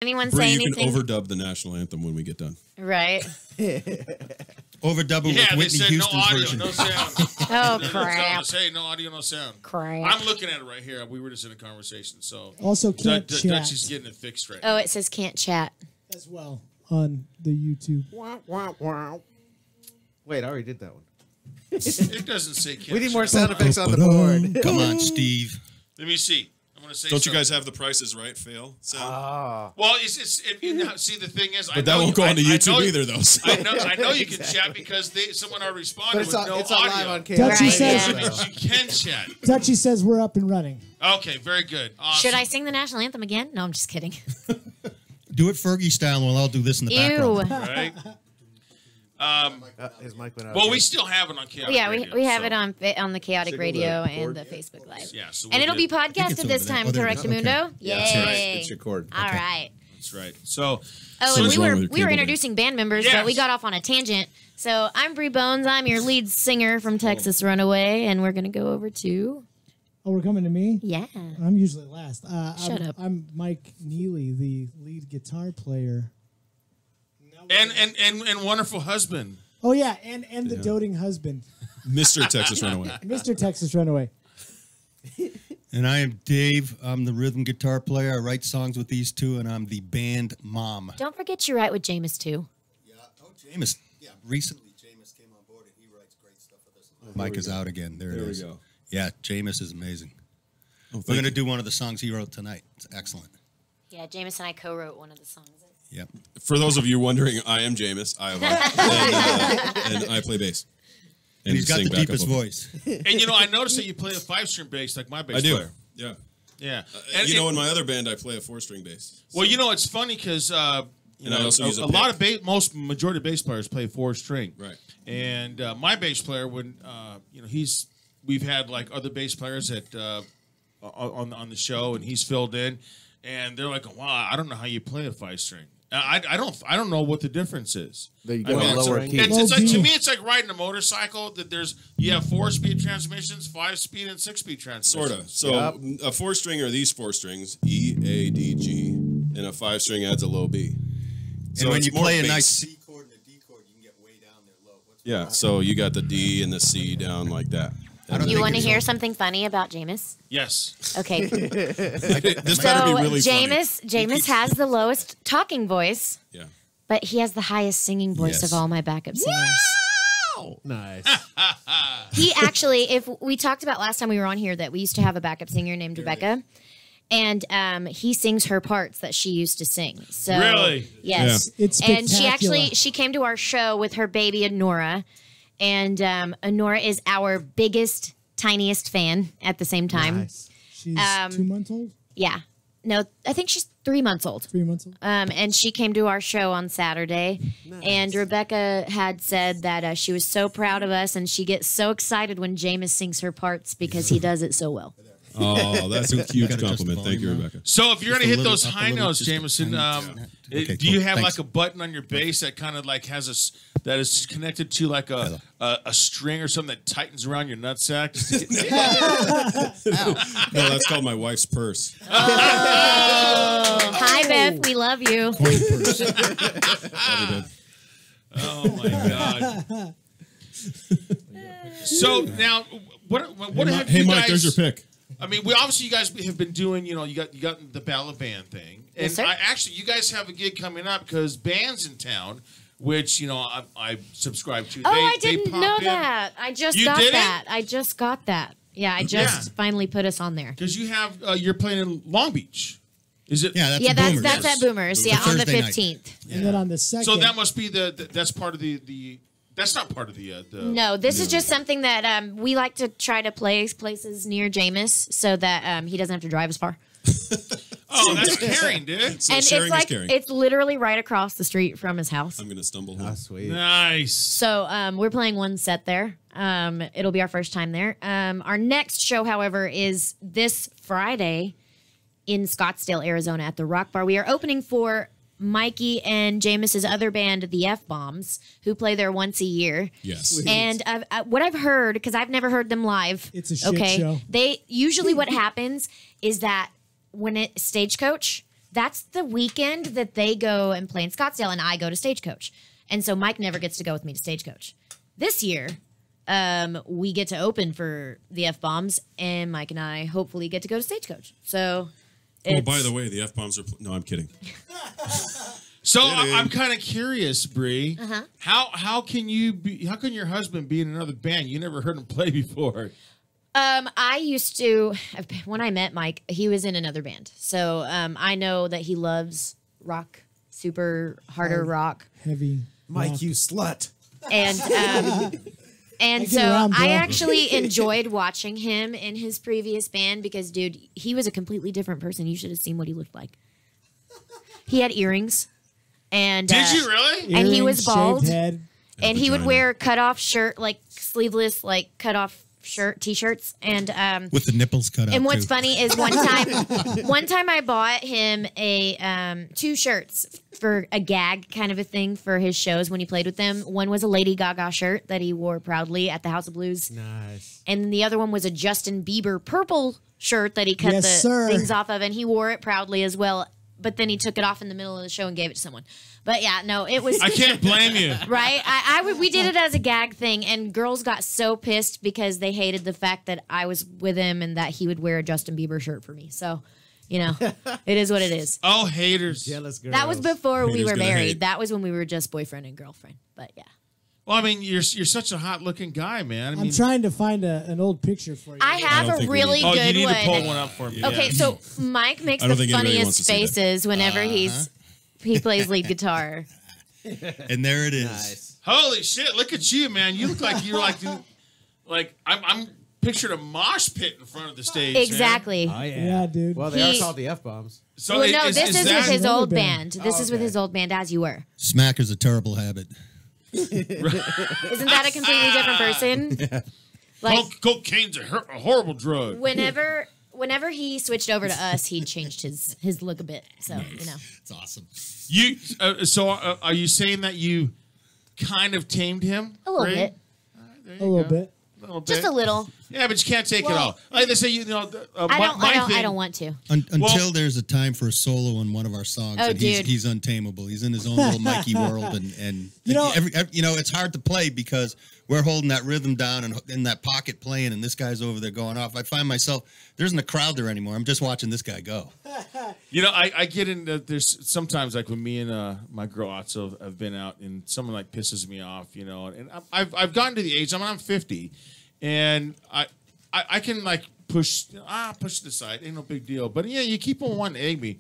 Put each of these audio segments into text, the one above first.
anyone Bree, say you anything? can overdub the national anthem when we get done. Right. Overdub it with Whitney Houston's version. No sound. Oh, That's crap. what I'm saying. No audio, no sound. Crap. I'm looking at it right here. We were just in a conversation, so Also can't chat. Dutchie's getting it fixed right now. Oh, it says can't chat. As well on the YouTube. Wait, I already did that one. It doesn't say can't We need more chat. sound effects on the board. Come on, Steve. Let me see. I'm going to say Don't something. you guys have the prices right, fail? Well, see, the thing is, But that won't go onto YouTube either, though. So. I know you can chat because someone already responded But with no it's audio. live on Dutchie camera. Right, says, yeah. Which means you can chat. Dutchie says we're up and running. Okay, very good. Awesome. Should I sing the national anthem again? No, I'm just kidding. Do it Fergie style, and I'll do this in the Ew. background. Right? His mic went out. Well, we still have it on Chaotic Yeah, Radio, we have so- it on the Chaotic Signal Radio the and cord the yet? Facebook Live. Yeah, so And we'll it'll be get- podcasted over this there. time, Oh, there it correct, is. Okay. Mundo? Yeah, Yay. that's right. It's your cord. All right. That's right. So, Oh, So and what's we wrong were with we were cable introducing band members, Yes. but we got off on a tangent. So I'm Bree Bones. I'm your lead singer from Texas Runaway, and we're gonna go over to Oh, we're coming to me? yeah. I'm usually last. Shut up. I'm Mike Neely, the lead guitar player. and wonderful husband. Oh, yeah, and the doting husband, Mr. Texas Runaway. Mr. Texas Runaway. And I am Dave. I'm the rhythm guitar player. I write songs with these two, and I'm the band mom. Don't forget you write with Jameis too. Yeah. Oh, Jameis. Yeah. Recently, Jameis came on board, and he writes great stuff with us. Mike is out again. There it is. we go. Yeah, Jameis is amazing. Oh, We're going to do one of the songs he wrote tonight. It's excellent. Yeah, Jameis and I co-wrote one of the songs. Yep. For those of you wondering, I am Jameis. And I play bass. And he's got sing the backup deepest vocals. voice. And I noticed that you play a 5-string bass like my bass I do. player. Yeah. Yeah. And in my other band, I play a 4-string bass. Well, it's funny because I also use a lot of majority of bass players play 4-string. Right. And my bass player, when we've had like other bass players that on the show, and he's filled in, and they're like, "Wow, I don't know how you play a 5-string." I don't know what the difference is. There you I go. mean, Lower it's key. like, to me, it's like riding a motorcycle. That you have 4-speed transmissions, 5-speed, and 6-speed transmissions. Sort of. So a 4-string are these 4 strings, E, A, D, G, and a 5-string adds a low B. So And when it's you more play a bass. nice C chord and a D chord, you can get way down there low. Yeah, so you got the D and the C down like that. You want to hear something funny about Jameis? Yes. Okay. This So better be really funny. Jameis has the lowest talking voice, Yeah. but he has the highest singing voice Yes. of all my backup singers. Nice. He actually, if we talked about last time we were on here that we used to have a backup singer named Rebecca, and he sings her parts that she used to sing. So Really? yes, Yeah. It's and spectacular. she came to our show with her baby Honora, and Honora is our biggest, tiniest fan at the same time. Nice. She's 2 months old? Yeah, no, I think she's 3 months old. 3 months old? And she came to our show on Saturday, and Rebecca had said that she was so proud of us, and she gets so excited when Jameis sings her parts because he does it so well. Oh, that's a huge adjust the compliment. Thank you, volume Rebecca. So if you're Just going to a hit little those up, a high little, notes, just a Jameson, tiny- Okay, do you cool. have Thanks. like a button on your bass that kind of like has that is connected to like a string or something that tightens around your nutsack? No, that's called my wife's purse. Hi, Beth. We love you. Oh my god! So now, what have Hey, you Mike, guys? there's your pick. I mean, you guys have been doing. You got the ballad band thing, and Yes, sir. you guys have a gig coming up because bands in town, which I subscribe to. Oh, they, I they didn't pop know in. that. I just You got didn't? that. I just got that. Yeah, I just finally put us on there. Because you have you're playing in Long Beach. Is it? Yeah, that's Yeah, a that's Boomers. that's at Boomers. It's Yeah, a on the Thursday night. 15th. And then on the second... So that must be that's part of the that's not part of the No, this is just something that we like to try to play places near Jameis so that he doesn't have to drive as far. Oh, that's caring, dude. So And sharing it's like is caring. it's literally right across the street from his house. I'm going to stumble home. Ah, sweet. Nice. So we're playing one set there. It'll be our first time there. Our next show, however, is this Friday in Scottsdale, Arizona at the Rock Bar. We are opening for Mikey and Jameis's other band, the F-Bombs, who play there once a year. Yes. Sweet. And what I've heard, because I've never heard them live. It's a shit show. They usually what happens is that when Stagecoach, that's the weekend that they go and play in Scottsdale, and I go to Stagecoach. And so Mike never gets to go with me to Stagecoach. This year, we get to open for the F-Bombs, and Mike and I hopefully get to go to Stagecoach. So, Oh, by the way, the F-bombs are... No, I'm kidding. So I'm kind of curious, Bree. Uh-huh. How can your husband be in another band? You never heard him play before. I used to, when I met Mike, he was in another band. So I know that he loves rock, super harder rock. Heavy. Mike, rock. you slut. And get so around, bro. I actually enjoyed watching him in his previous band because, dude, he was a completely different person. You should have seen what he looked like. He had earrings. And Did you really? And he was Earrings, bald. shaved head. And he would vagina. wear cut-off shirt, like sleeveless, like cut-off T-shirts. And With the nipples cut out. and what's too. funny is one time I bought him a 2 shirts for a gag kind of a thing for his shows when he played with them. One was a Lady Gaga shirt that he wore proudly at the House of Blues, Nice. and the other one was a Justin Bieber purple shirt that he cut Yes, the sir. things off of, and he wore it proudly as well. But then he took it off in the middle of the show and gave it to someone. But yeah, no, it was I can't blame you. right. We did it as a gag thing, and girls got so pissed because they hated the fact that I was with him and that he would wear a Justin Bieber shirt for me. So, you know, it is what it is. Oh, haters. Jealous girls. That was before we Haters were gonna married. hate. That was when we were just boyfriend and girlfriend. But yeah, Well, I mean, you're such a hot looking guy, man. I mean, I'm trying to find an old picture for you. I don't have a think we really need- Oh, good you need to pull one. one up for me. Okay, Yeah. so Mike makes I don't the think anybody wants funniest to see that. faces whenever he plays lead guitar. And there it is. Nice. Holy shit! Look at you, man. You look like you're like I'm pictured a mosh pit in front of the stage. man. Exactly. Oh, yeah. Yeah, dude. Well, they He- are called the F-bombs. So Well, no, this is that, with his Another old band. band. This is with okay. his old band, As You Were. Smack is a terrible habit. Isn't that a completely different person? Like cocaine's a horrible drug. whenever he switched over to us, he changed his look a bit. So you know, It's awesome. You are you saying that you kind of tamed him? a little Ray? bit, A little bit. A little bit. just a little. Yeah, but you can't take it Well, all. Like they say, I don't want to. Until there's a time for a solo on one of our songs, Oh, and dude. he's untamable. He's in his own little Mikey world, and You know- it's hard to play because we're holding that rhythm down and in that pocket playing, and this guy's over there going off. I find myself there isn't a crowd there anymore. I'm just watching this guy go. You know, I get into there's sometimes like when me and my girl Otso have been out and someone like pisses me off, you know, and I've gotten to the age I'm 50, and I can like push it aside, ain't no big deal. But yeah, you keep on wanting to egg me,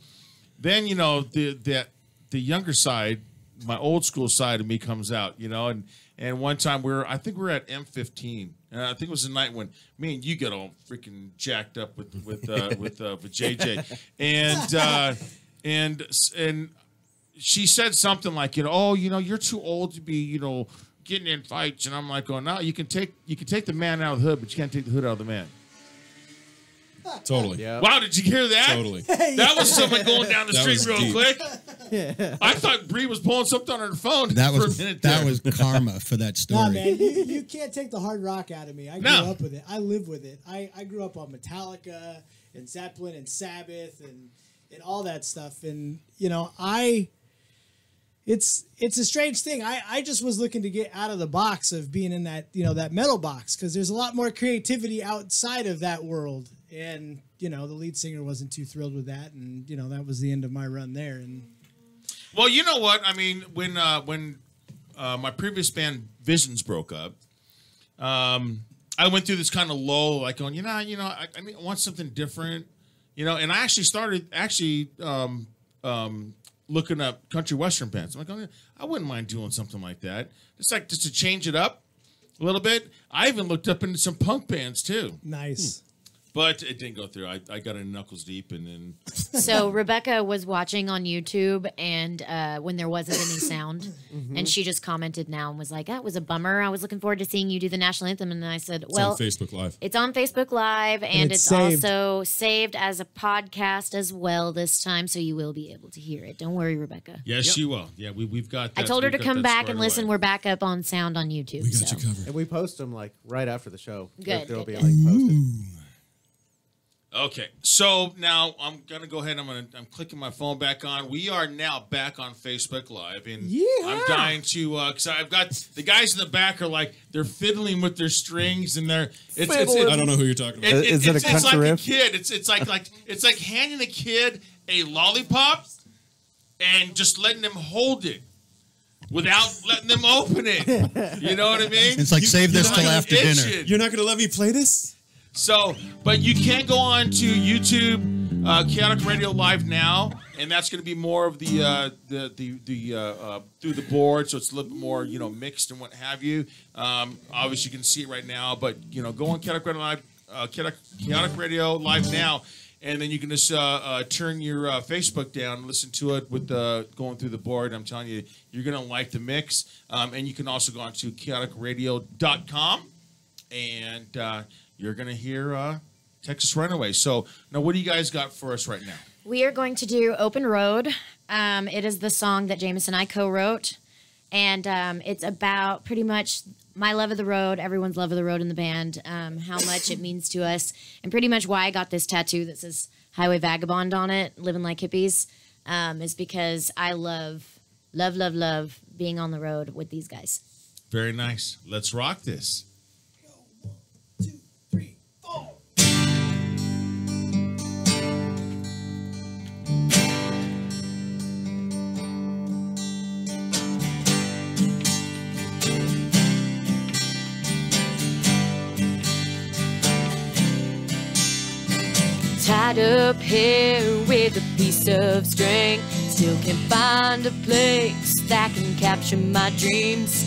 then you know the younger side, my old school side of me comes out, you know, and one time I think we were at M15, and I think it was the night when me and you got all freaking jacked up with JJ, and she said something like, you know, oh, you know, you're too old to be, you know, getting in fights, and I'm like, oh, no, you can take the man out of the hood, but you can't take the hood out of the man. Totally. Yeah. Wow, did you hear that? Totally. That was someone going down the That street was real deep. quick. I thought Bree was pulling something on her phone That for was a minute that there. was karma for that story. Nah, man, you can't take the hard rock out of me. I grew No. up with it. I live with it. I grew up on Metallica and Zeppelin and Sabbath and all that stuff. And you know, it's a strange thing. I just was looking to get out of the box of being in that, you know, that metal box, because there's a lot more creativity outside of that world. And you know, the lead singer wasn't too thrilled with that, and you know, that was the end of my run there. And Well, you know what? I mean, when my previous band Visions broke up, I went through this kind of lull, like going, I want something different, you know. And I actually started looking up country western bands. I'm like, oh, I wouldn't mind doing something like that. It's like just to change it up a little bit. I even looked up into some punk bands too, nice. but it didn't go through. I got in knuckles deep, and then So Rebecca was watching on YouTube, and when there wasn't any sound, and she just commented now and was like, "That was a bummer. I was looking forward to seeing you do the national anthem." And I said, It's "Well, on Facebook Live. it's on Facebook Live, and it's it's saved. also saved as a podcast as well this time, so you will be able to hear it. Don't worry, Rebecca." yes, she will. Yeah, we've got. I that- told her to we've got come that back squared and listen. away. We're back up on sound on YouTube. We got so. you covered. And we post them like right after the show. Good, They'll good, be good. like posted. Okay, so now I'm gonna go ahead. I'm clicking my phone back on. We are now back on Facebook Live, and I'm dying to because I've got the guys in the back are like they're fiddling with their strings and they're I don't know who you're talking about. Is it a it's country like riff? a kid. It's like handing a kid a lollipop and just letting them hold it without letting them open it. You know what I mean? It's like save this till after dinner. itching. You're not going to let me play this? So, but you can go on to YouTube, Chaotic Radio Live now, and that's going to be more of the through the board, so it's a little bit more mixed and what have you. Obviously, you can see it right now, but go on Chaotic Radio Live, Chaotic Radio Live now, and then you can just turn your Facebook down and listen to it with going through the board. I'm telling you, you're going to like the mix, and you can also go on to chaoticradio.com and. You're going to hear Texas Runaway. So, now what do you guys got for us right now? We are going to do Open Road. It is the song that Jameis and I co-wrote. And it's about pretty much my love of the road, everyone's love of the road in the band, how much it means to us, and pretty much why I got this tattoo that says Highway Vagabond on it, living like hippies, is because I love being on the road with these guys. Very nice. Let's rock this. Tied up here with a piece of string, still can't find a place that can capture my dreams.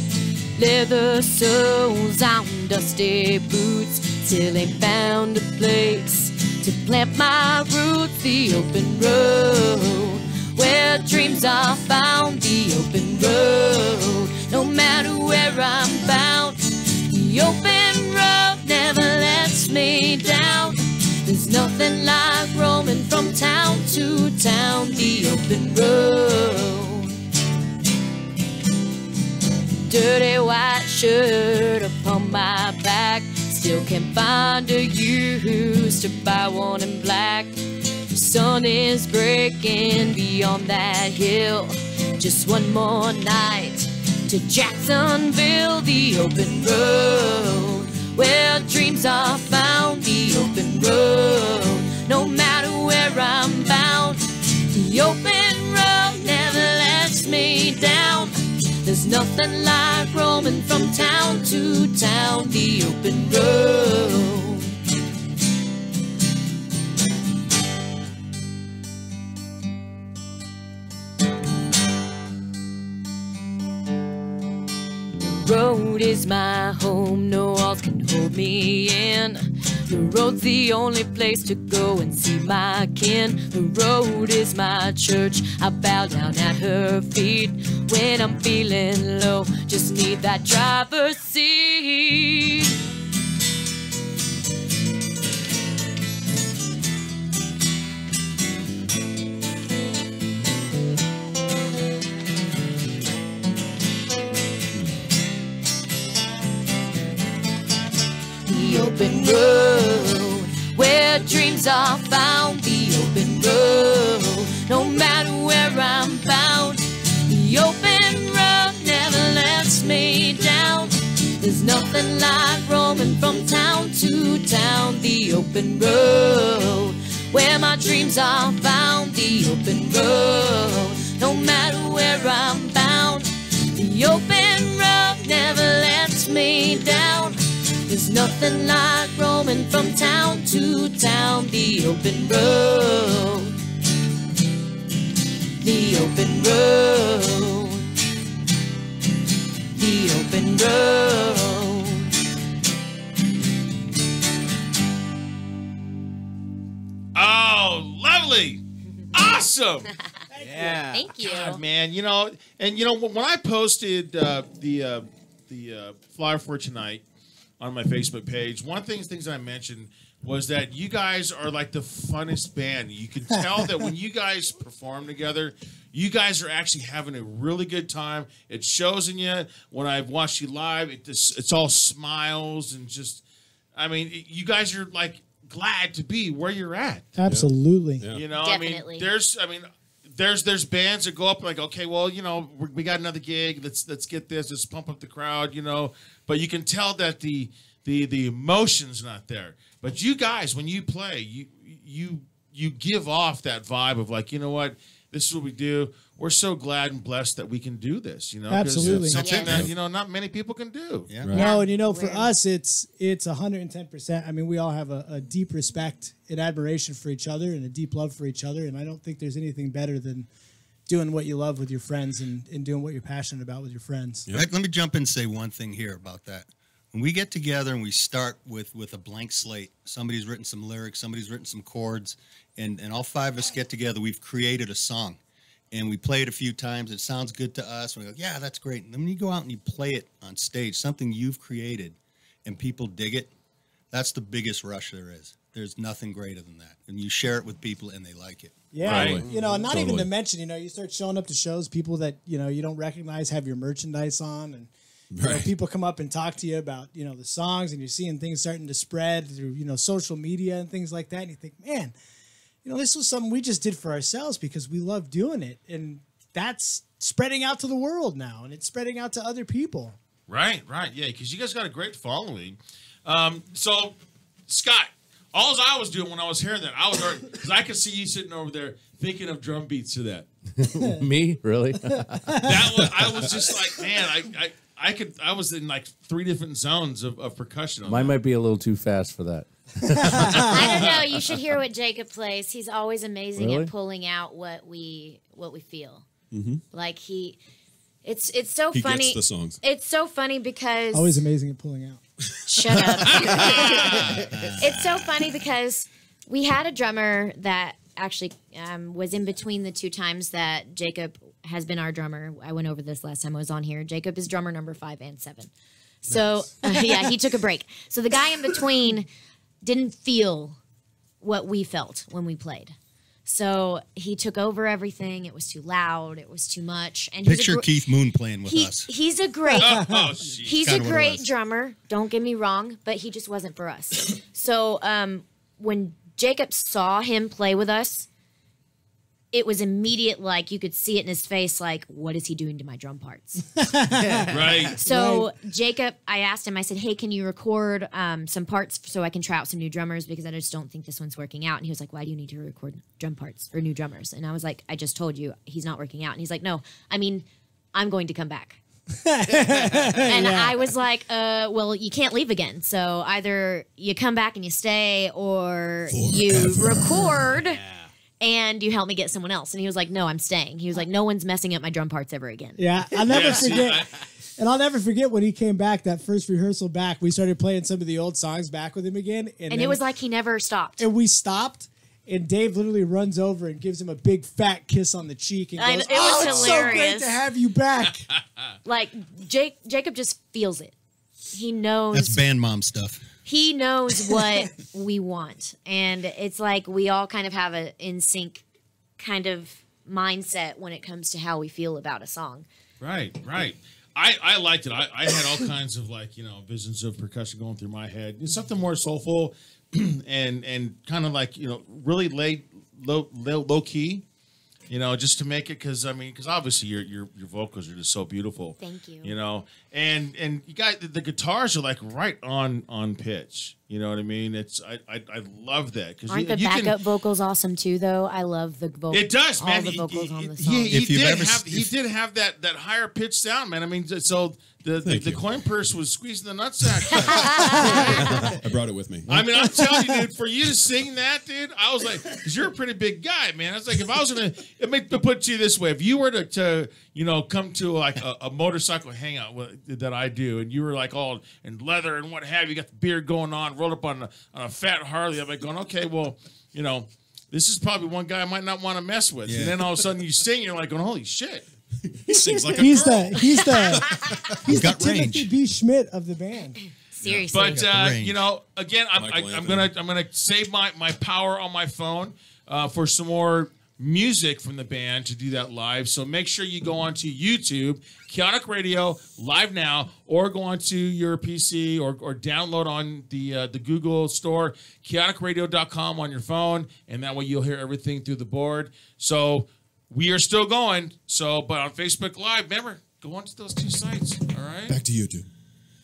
Leather soles on dusty boots, still ain't found a place to plant my roots. The open road, where dreams are found. The open road, no matter where I'm bound. The open road never lets me down. There's nothing like roaming from town to town. The open road. Dirty white shirt upon my back, still can't find a use to buy one in black. The sun is breaking beyond that hill. Just one more night to Jacksonville. The open road, where dreams are found. The open road, no matter where I'm bound. The open road never lets me down. There's nothing like roaming from town to town. The open road. The road is my home, no walls can hold me in. The road's the only place to go and see my kin. The road is my church, I bow down at her feet. When I'm feeling low, just need that driver's seat. The open road, where dreams are found. The open road, no matter where I'm bound. The open road never lets me down. There's nothing like roaming from town to town. The open road, where my dreams are found. The open road, no matter where I'm bound. The open road never lets me down. There's nothing like roaming from town to town. The open road. The open road. The open road. Oh, lovely. Awesome. Yeah. Thank you. God, man, when I posted the flyer for tonight on my Facebook page, one of the things I mentioned was that you guys are like the funnest band. You can tell that when you guys perform together, you guys are actually having a really good time. It shows in you. When I've watched you live, it's all smiles and just, I mean, you guys are like glad to be where you're at. Absolutely. Yeah. You know, Definitely. I mean, there's bands that go up like, okay, well, you know, we got another gig. Let's get this. Let's pump up the crowd. You know, but you can tell that the emotion's not there. But you guys, when you play, you give off that vibe of like, you know what, this is what we do. We're so glad and blessed that we can do this. You know, 'cause Absolutely. it's something Yeah. that, you know, not many people can do. Yeah. Right. No, and you know, for Rare. us, it's 110%. I mean, we all have a deep respect and admiration for each other and a deep love for each other. And I don't think there's anything better than doing what you love with your friends and doing what you're passionate about with your friends. Let me jump in and say one thing here about that. When we get together and we start with a blank slate, somebody's written some lyrics, somebody's written some chords, and all five of us get together, we've created a song. And we play it a few times. It sounds good to us. We go, yeah, that's great. And then when you go out and you play it on stage, something you've created, and people dig it, that's the biggest rush there is. There's nothing greater than that. And you share it with people and they like it. Yeah, Right. you know, and not even Totally. to mention, you know, you start showing up to shows, people that, you know, you don't recognize have your merchandise on, and you know, Right. people come up and talk to you about, you know, the songs, and you're seeing things starting to spread through, you know, social media and things like that, and you think, man, you know, this was something we just did for ourselves because we love doing it, and that's spreading out to the world now, and it's spreading out to other people. Right, yeah, because you guys got a great following. So, Scott, all I was doing when I was hearing that, I was already, because I could see you sitting over there thinking of drum beats to that. Me? Really? I was just like, man, I was in like 3 different zones of percussion. On Mine that. might be a little too fast for that. I don't know. You should hear what Jacob plays. He's always amazing Really? at pulling out what we feel. Like it's so He funny. gets the songs. It's so funny because Always amazing at pulling out. shut up. It's so funny because we had a drummer that actually was in between the 2 times that Jacob has been our drummer. I went over this last time I was on here. Jacob is drummer number 5 and 7. So yeah, he took a break. So the guy in between didn't feel what we felt when we played. So he took over everything. It was too loud. It was too much. And Picture Keith Moon playing with us. he's a great Oh, jeez. he's a kinda what it great was. drummer. Don't get me wrong, but he just wasn't for us. So when Jacob saw him play with us, it was immediate. Like you could see it in his face. Like, what is he doing to my drum parts? Right. So Jacob, I asked him, I said, hey, can you record some parts so I can try out some new drummers because I just don't think this one's working out. And he was like, why do you need to record drum parts for new drummers? And I was like, I just told you he's not working out. And he's like, no, I mean, I'm going to come back. And I was like, well, you can't leave again. So either you come back and you stay or you record and you help me get someone else. And he was like, no, I'm staying. He was like, no one's messing up my drum parts ever again. Yeah, I'll never Yeah, see, forget. And I'll never forget when he came back, that first rehearsal back, we started playing some of the old songs back with him again. And then- it was like he never stopped. and we stopped, and Dave literally runs over and gives him a big fat kiss on the cheek and I goes, know, it was "Oh, it's so great hilarious. to have you back." Like Jacob just feels it. He knows. That's band mom stuff. He knows what we want, and it's like we all kind of have a in sync kind of mindset when it comes to how we feel about a song. Right. I liked it. I had all kinds of like, you know, visions of percussion going through my head. It's something more soulful and kind of like, you know, really low key, you know, just to make it because obviously your vocals are just so beautiful. Thank you. You know, and you got the guitars are like right on pitch. You know what I mean? I love that because Aren't the backup vocals awesome too? Though I love the vocals. It does, man. All the vocals on the song. If you've ever- He did have that higher pitched sound, man. I mean, so the coin purse was squeezing the nutsack. I brought it with me. I mean, I'm telling you, dude, for you to sing that, dude, I was like, because you're a pretty big guy, man. I was like, if I was gonna, let me put it to you this way: if you were to you know, come to like a motorcycle hangout that I do, and you were like all in leather and what have you, got the beard going on, rolled up on a fat Harley, I'm like going, okay, well, you know, this is probably one guy I might not want to mess with. Yeah. And then all of a sudden you sing, you're like going, holy shit. He sings like a He's girl. he's the got Timothy range. B. Schmidt of the band. Seriously. But Got the range. you know, again, I'm Michael I'm Anthony. gonna save my power on my phone for some more music from the band to do that live. So make sure you go onto YouTube, Kaotic Radio, live now, or go onto your PC or download on the Google store, chaoticradio.com on your phone, and that way you'll hear everything through the board. So we are still going. But on Facebook Live, remember, go onto those 2 sites. All right. Back to YouTube.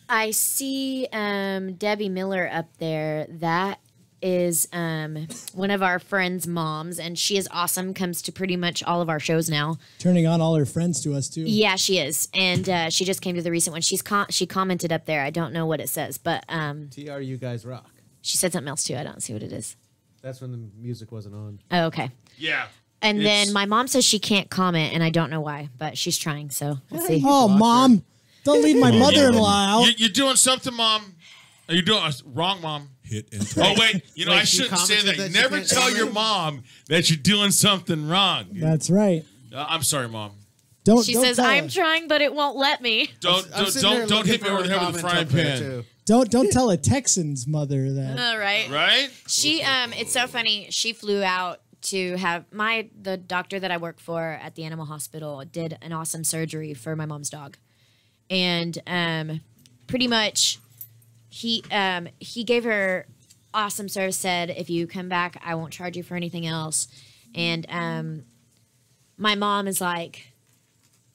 I see Debbie Miller up there. That is one of our friends' moms, and she is awesome. Comes to pretty much all of our shows now. Turning on all her friends to us too. Yeah, she is, and she just came to the recent one. She commented up there. I don't know what it says, but TR, you guys rock. she said something else too. I don't see what it is. That's when the music wasn't on. Oh, okay. Yeah. And then my mom says she can't comment, and I don't know why, but she's trying. So we'll see. Oh, Mom, don't leave my mother-in-law out. You're doing something, Mom. Are you doing wrong, Mom? Hit and Oh, wait. Wait, I she shouldn't say commented that. that she Never can't tell comment? your mom that you're doing something wrong. That's right. I'm sorry, Mom. Don't. She don't says, tell "I'm her. trying, but it won't let me." Don't hit me over the head with a frying pan. Don't tell a Texan's mother that. All right. Right? She it's so funny. She flew out to have the doctor that I work for at the animal hospital did an awesome surgery for my mom's dog, and pretty much he gave her awesome service. Said, if you come back, I won't charge you for anything else. And my mom is like,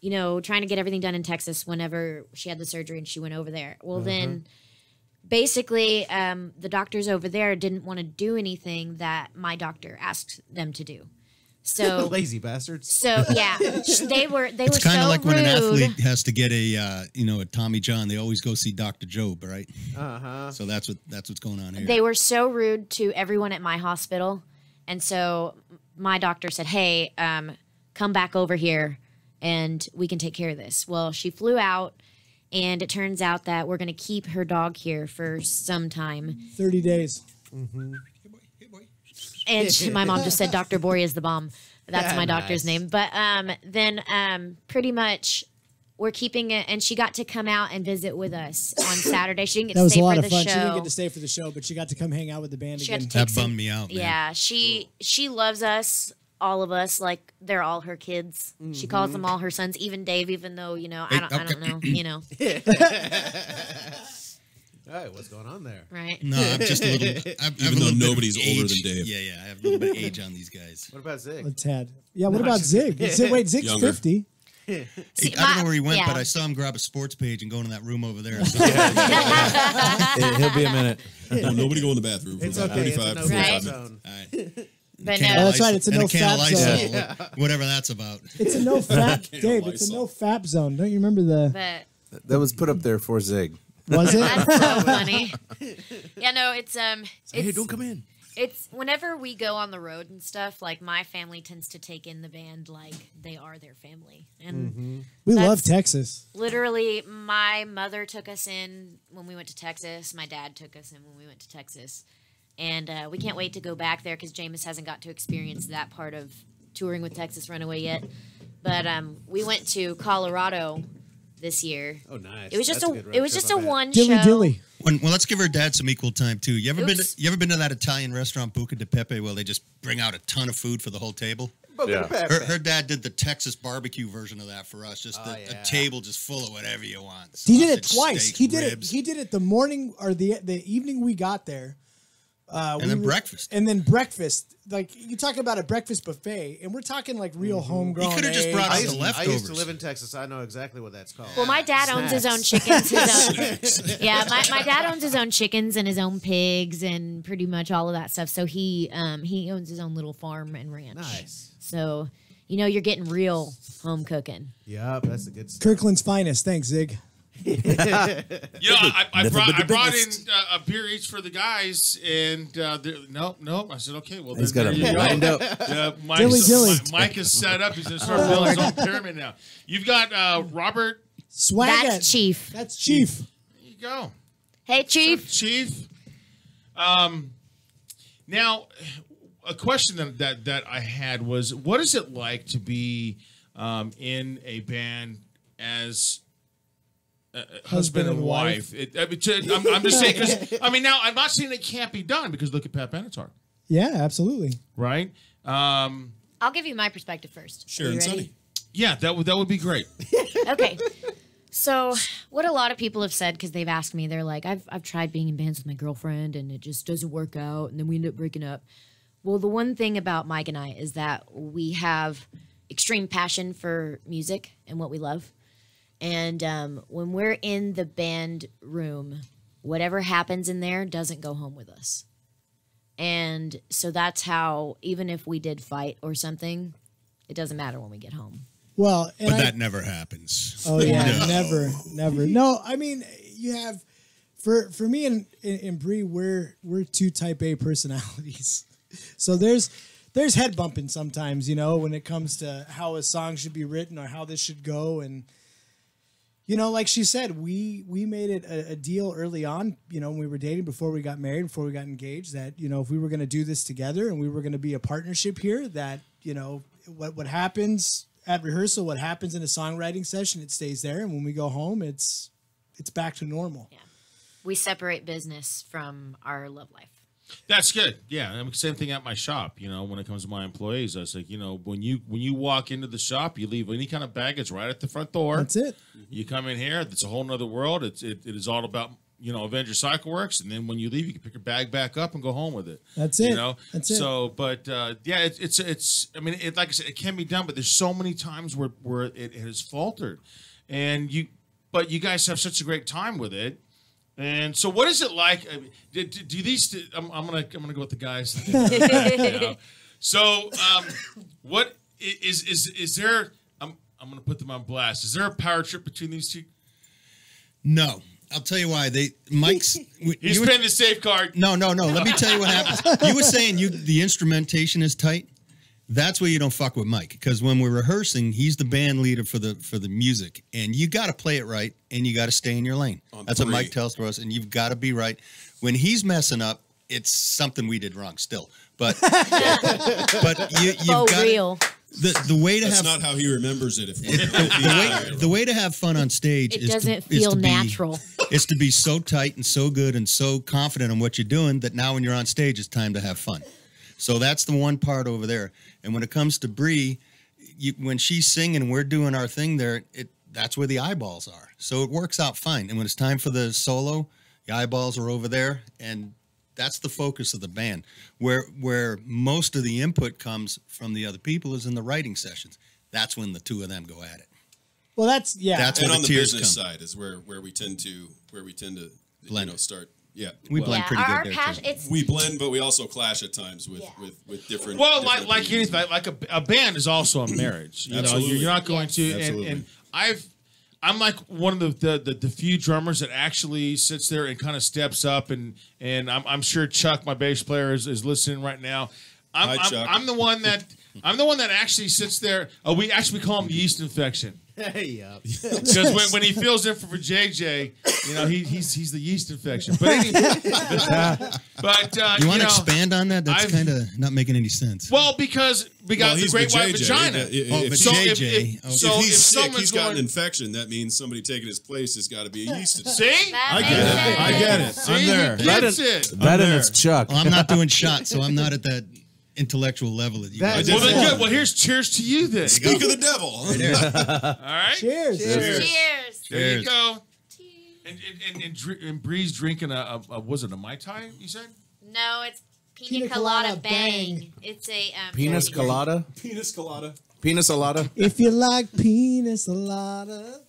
trying to get everything done in Texas whenever she had the surgery and she went over there. Well, then basically the doctors over there didn't want to do anything that my doctor asked them to do. So Lazy bastards. So yeah, they were It's kind of so like when an rude. athlete has to get a Tommy John. They always go see Dr. Job, right? So that's what's going on here. They were so rude to everyone at my hospital, and so my doctor said, "Hey, come back over here, and we can take care of this." Well, she flew out, and it turns out that we're going to keep her dog here for some time. 30 days. And my mom just said Dr. Bory is the bomb. That's my doctor's name. But then pretty much we're keeping it. And she got to come out and visit with us on Saturday. She didn't get That to was stay a lot for of the fun. show. She didn't get to stay for the show, but she got to come hang out with the band She got again. to take That some- bummed me out, man. Yeah, she loves us, all of us, like they're all her kids. She calls them all her sons, even Dave, even though, I don't know, Hey, what's going on there? right? No, I'm just a little. Even though nobody's older than Dave. Yeah, I have a little bit of age on these guys. What about Zig? A tad. Yeah, what about Zig? Wait, Zig's Younger. 50. See, I don't know where he went, yeah. but I saw him grab a sports page and go into that room over there. He'll be a minute. Well, nobody go in the bathroom for It's about okay. 35 It's to a no 45 fat minutes. zone. All right. But Can no, of that's right, it's a and no can of fat Lysol, zone. whatever that's about. It's a no fap. Dave, it's a Lysol. no fap zone. Don't you remember the. but That was put up there for Zig. Was it? that's so funny. Yeah, no, it's Hey, don't come in. It's whenever we go on the road and stuff, like my family tends to take in the band like they are their family. And We love That's- Texas. literally my mother took us in when we went to Texas. My dad took us in when we went to Texas. And we can't wait to go back there because Jameis hasn't got to experience that part of touring with Texas Runaway yet. But we went to Colorado this year. Oh, nice. It was just That's a good road it was trip, just I a bet. one Dilly show. dilly. Well, let's give her dad some equal time too. You ever Oops. been to that Italian restaurant Buca di Pepe where they just bring out a ton of food for the whole table? Yeah. Her dad did the Texas barbecue version of that for us. Just a table just full of whatever you want. He did it Sausage, twice. steak, He did ribs. it. He did it the morning or the evening we got there. And then breakfast. And then breakfast. Like, you talk about a breakfast buffet, and we're talking like real homegrown. He coulda just eggs. brought I us used, the I used to leftovers. live in Texas. I know exactly what that's called. Well, my dad owns his own chickens. Yeah, my dad owns his own chickens and his own pigs and pretty much all of that stuff. So he owns his own little farm and ranch. Nice. So you're getting real home cooking. Yep, that's a good stuff. Kirkland's finest. Thanks, Zig. I Never brought been the in biggest. a beer each for the guys, and nope. I said, okay, well, He's then got there a you go. lined up. Dilly dilly. Mike is set up. He's going to start building his own pyramid now. You've got Robert. Swag That's it. Chief. That's Chief. There you go. Hey, Chief. Chief. Now, a question that I had was, what is it like to be in a band as husband and wife? I'm just saying, because now I'm not saying it can't be done, because look at Pat Benatar, Yeah, absolutely. right? I'll give you my perspective first. Sure, Are you and ready? Sunny. Yeah, that would be great. Okay. So what a lot of people have said, because they've asked me, they're like, I've tried being in bands with my girlfriend and it just doesn't work out, and then we end up breaking up. Well, the one thing about Mike and I is that we have extreme passion for music and what we love. And when we're in the band room, whatever happens in there doesn't go home with us. And so that's how, even if we did fight or something, it doesn't matter when we get home. Well, But that never happens. Oh yeah, No. never. No, I mean, you have for me and Bree, we're two type A personalities. So there's head bumping sometimes, you know, when it comes to how a song should be written or how this should go. And you know, like she said, we made it a deal early on, you know, when we were dating, before we got married, before we got engaged, that, you know, if we were going to do this together and we were going to be a partnership here, that, you know, what happens at rehearsal, what happens in a songwriting session, it stays there. And when we go home, it's back to normal. Yeah. We separate business from our love life. That's good. Yeah, I mean, same thing at my shop. You know, when it comes to my employees, I was like, you know, when you walk into the shop, you leave any kind of baggage right at the front door. That's it. You come in here, it's a whole nother world. It is all about, you know, Avenger Cycle Works, and then when you leave, you can pick your bag back up and go home with it. That's it. You know, That's it. So, but yeah, it's. I mean, like I said, it can be done, but there's so many times where it has faltered, and you guys have such a great time with it. And so, what is it like? I mean, do these? I'm gonna go with the guys. You know? So, what is there? I'm gonna put them on blast. Is there a power trip between these two? No. I'll tell you why. Mike's. He's paying the safe card. No. Let me tell you what happens. You were saying the instrumentation is tight. That's where you don't fuck with Mike, because when we're rehearsing, he's the band leader for the music, and you got to play it right, and you got to stay in your lane. That's what Mike tells to us, and you've got to be right. When he's messing up, it's something we did wrong still, but you've got real. The way to That's have not how he remembers it. the way to have fun on stage It is doesn't to feel be- natural. Is to be so tight and so good and so confident in what you're doing that now when you're on stage, it's time to have fun. So that's the one part over there. And when it comes to Bree, when she's singing and we're doing our thing there, that's where the eyeballs are. So it works out fine. And when it's time for the solo, the eyeballs are over there, and that's the focus of the band. Where most of the input comes from the other people is in the writing sessions. That's when the two of them go at it. Well, that's That's And where on the tears business come. side is where we tend to Blend. you know, start. Yeah, We blend pretty our good there, passion. too. It's we blend, but we also clash at times with different. Well, different like opinions. anything, like a band is also a marriage. You know, Absolutely. you're not going to. Absolutely. And I'm like one of the few drummers that actually sits there and kind of steps up, and I'm sure Chuck, my bass player, is listening right now. Hi, Chuck. I'm the one that actually sits there. We call him the yeast infection. Hey, Because when he fills in for JJ, you know, he's the yeast infection. But anyway, You want to know, expand on that? That's I've- kind of not making any sense. well, because we got the he's great the white JJ. vagina. but So JJ, If he's sick, someone's he's got an going- infection. That means somebody taking his place has got to be a yeast infection. See? I get it. I get it. See? I'm there. He gets it. That and it's Chuck. Well, I'm not doing shots, so I'm not at that intellectual level that you That guys is- Well, are. then good. Well, here's cheers to you then. Speak of the devil. All right? cheers. Cheers. There you Cheers. go. And Bree's drinking a was it a Mai Tai, you said? No, it's Pina pina colada colada bang. bang. It's a Penis colada. Penis colada. Penis colada. If you like penis colada.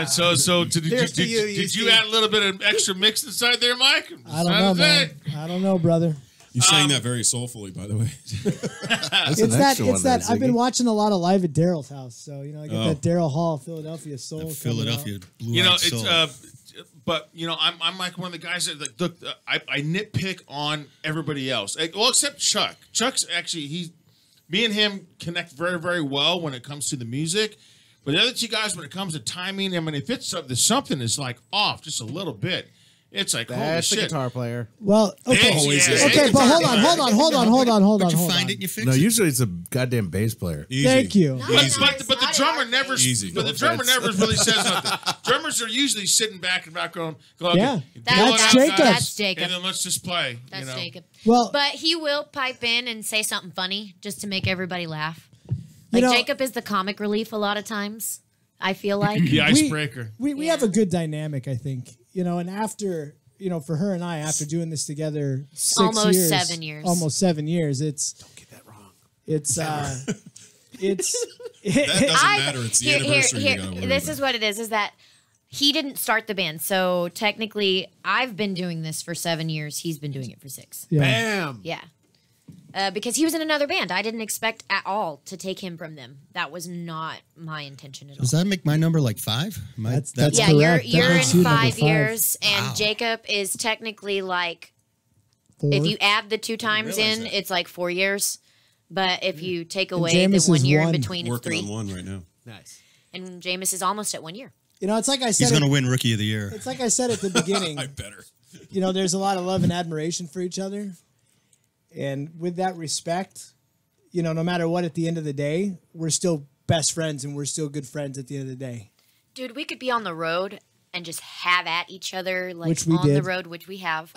So did Cheers to you, you Steve. add a little bit of extra mix inside there, Mike? I don't know, man. I don't know, brother. You sang that very soulfully, by the way. That's It's an that. extra It's one there, that. I've been Ziggy. watching a lot of live at Daryl's house, so you know I get Oh. that Daryl Hall, Philadelphia soul. coming Philadelphia out. blue You know, it's but you know, I'm like one of the guys that like, look. I nitpick on everybody else. Well, except Chuck. Chuck's actually me and him connect very very well when it comes to the music. But the other two guys, when it comes to timing, I mean, if it's there's something is like off just a little bit, It's like, holy That's the shit. guitar player. Well, okay. Always is. Okay, but hold on. But you find it and you fix No, it. usually it's a goddamn bass player. Easy. Thank you. Easy. But the drummer never. Easy. But the drummer never really says nothing. Drummers are usually sitting back in the background. Going, Yeah. okay, That's deal it out, Jacob. guys, That's Jacob. And then let's just play. That's you know? Jacob. Well, But he will pipe in and say something funny just to make everybody laugh. You Like know- Jacob is the comic relief a lot of times. I feel like. The icebreaker. we have a good dynamic, I think. And after for her and I, after doing this together, Almost 6 years, 7 years. Almost 7 years. Don't get that wrong. It's it's That doesn't matter. It's the anniversary you gotta worry this about. is what it is that he didn't start the band. So technically, I've been doing this for 7 years. He's been doing it for 6. yeah. Bam. Yeah. Because he was in another band. I didn't expect at all to take him from them. That was not my intention at all. Does that make my number like 5? That's Yeah, correct. you're That in makes you number 5 years, and Jacob is technically like, 4. if you add the 2 times realize in, that. it's like 4 years. But if you take away Jameis the 1 is year in 1. between, it's Working 3. on one right now. Nice. And Jameis is almost at 1 year. It's like I said. He's going to win Rookie of the Year. It's like I said at the beginning. I better. There's a lot of love and admiration for each other, and with that respect, no matter what, at the end of the day, we're still best friends, and we're still good friends at the end of the day. Dude, we could be on the road and just have at each other, like Which we on the did. road, which we have.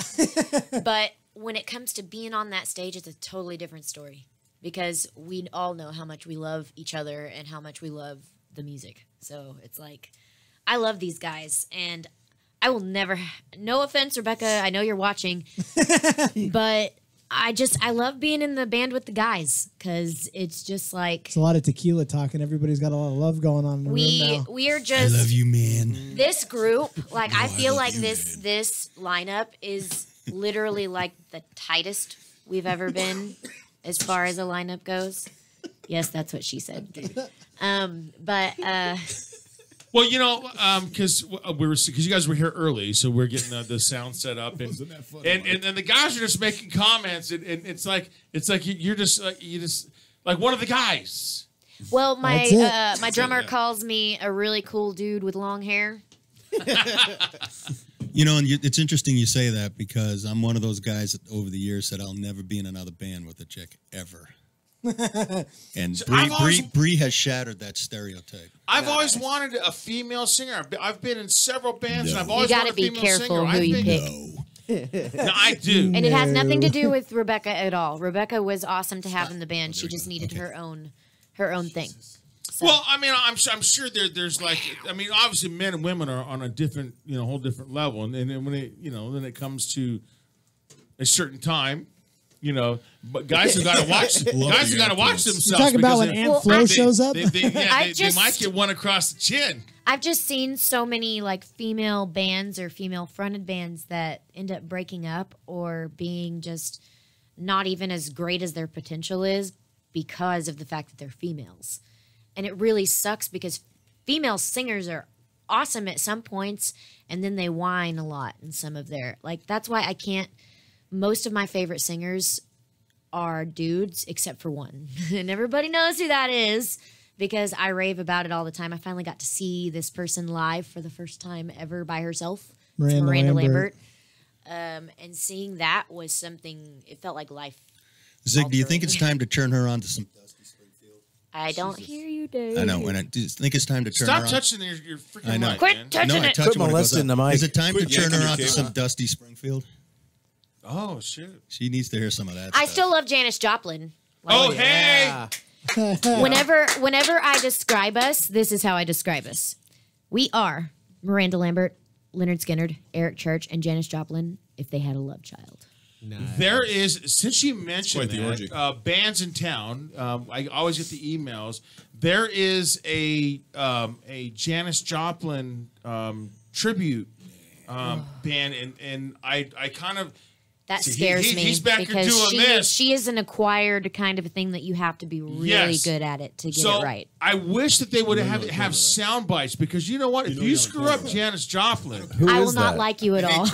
But when it comes to being on that stage, it's a totally different story because we all know how much we love each other and how much we love the music. So it's like, I love these guys, and I will never, no offense, Rebecca, I know you're watching, but I love being in the band with the guys because it's just like, It's a lot of tequila talk, and everybody's got a lot of love going on in the room now. we are I just. love you, man. This group, like I feel like this lineup is literally like the tightest we've ever been as far as a lineup goes. Yes, that's what she said. But Well, because you guys were here early, so we're getting the sound set up, and the guys are just making comments, and it's like you're just like one of the guys. well, That's it. my drummer calls me a really cool dude with long hair. And it's interesting you say that because I'm one of those guys that over the years said I'll never be in another band with a chick ever. And Bree has shattered that stereotype. I've always wanted a female singer. I've been in several bands, and I've always You wanted got to a be female careful singer. who you pick. No, I do. And it has nothing to do with Rebecca at all. Rebecca was awesome to have in the band. She just needed her own thing. So. Well, I mean, I'm sure there's like, I mean, obviously men and women are on a different, whole different level, and then when then it comes to a certain time, but guys have got to watch. Guys have got to watch themselves. You talking about because when Aunt Flo shows up? They just- might get one across the chin. I've just seen so many like female bands or female fronted bands that end up breaking up or being just not even as great as their potential is because of the fact that they're females. And it really sucks because female singers are awesome at some points and then they whine a lot in some of their, like, that's why I can't, most of my favorite singers are dudes except for one. And everybody knows who that is because I rave about it all the time. I finally got to see this person live for the first time ever by herself. It's Miranda Lambert. And seeing that was something, it felt like life. Zig, do you think it's time to turn her on to some Dusty Springfield? I don't hear you, Dave. I know. Do you think it's time to turn Stop her on? touching your freaking I know. mic, Quit man. touching I it. touch Quit it when it goes molesting up. the mic. Is it time to Quit turn her yanking on your to cable. some Dusty Springfield? Oh shit! She needs to hear some of that I stuff. still love Janis Joplin. Oh hey! Whenever I describe us, this is how I describe us. We are Miranda Lambert, Leonard Skinnard, Eric Church, and Janis Joplin if they had a love child. There is, since you mentioned Quite the orgy. that, bands in town, I always get the emails. There is a Janis Joplin tribute band, and I kind of That See, scares me he's back here because doing this. she is an acquired kind of a thing that you have to be really Yes. good at it to get so it right. I wish that they would have sound bites because you know what? If you screw up Janis Joplin, Who I will is not that? like you at all.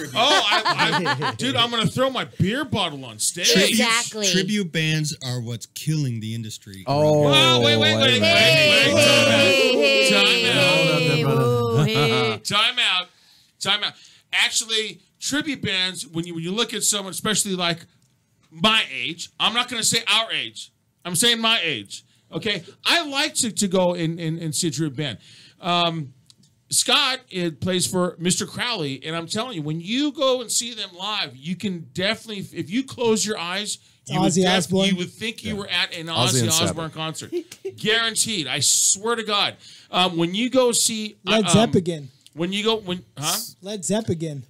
dude, I'm gonna throw my beer bottle on stage. Exactly. Tribute bands are what's killing the industry. Oh, Oh, wait, Hey, time out. hey, whoa, hey. Time out. Actually, tribute bands, when you look at someone, especially like my age, I'm not going to say our age. I'm saying my age. Okay, I like to go and see a tribute band. Scott plays for Mr. Crowley, and I'm telling you, when you go and see them live, you can definitely, if you close your eyes, you would think you were at an Ozzy Osbourne concert. Guaranteed. I swear to God. When you go see Led Zeppelin. Led Zeppelin.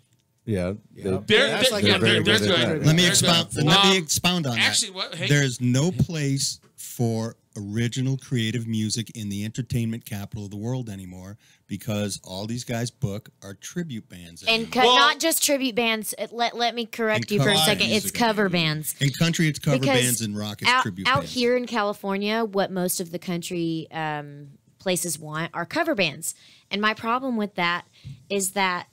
Yeah, they're good. Let me expound on actually, that. There's no place for original creative music in the entertainment capital of the world anymore, because all these guys book are tribute bands. And not just tribute bands. Let me correct you for a second. It's cover bands. In country, it's cover bands, and rock, it's tribute bands. Out here in California, what most of the country places want are cover bands. And my problem with that is that,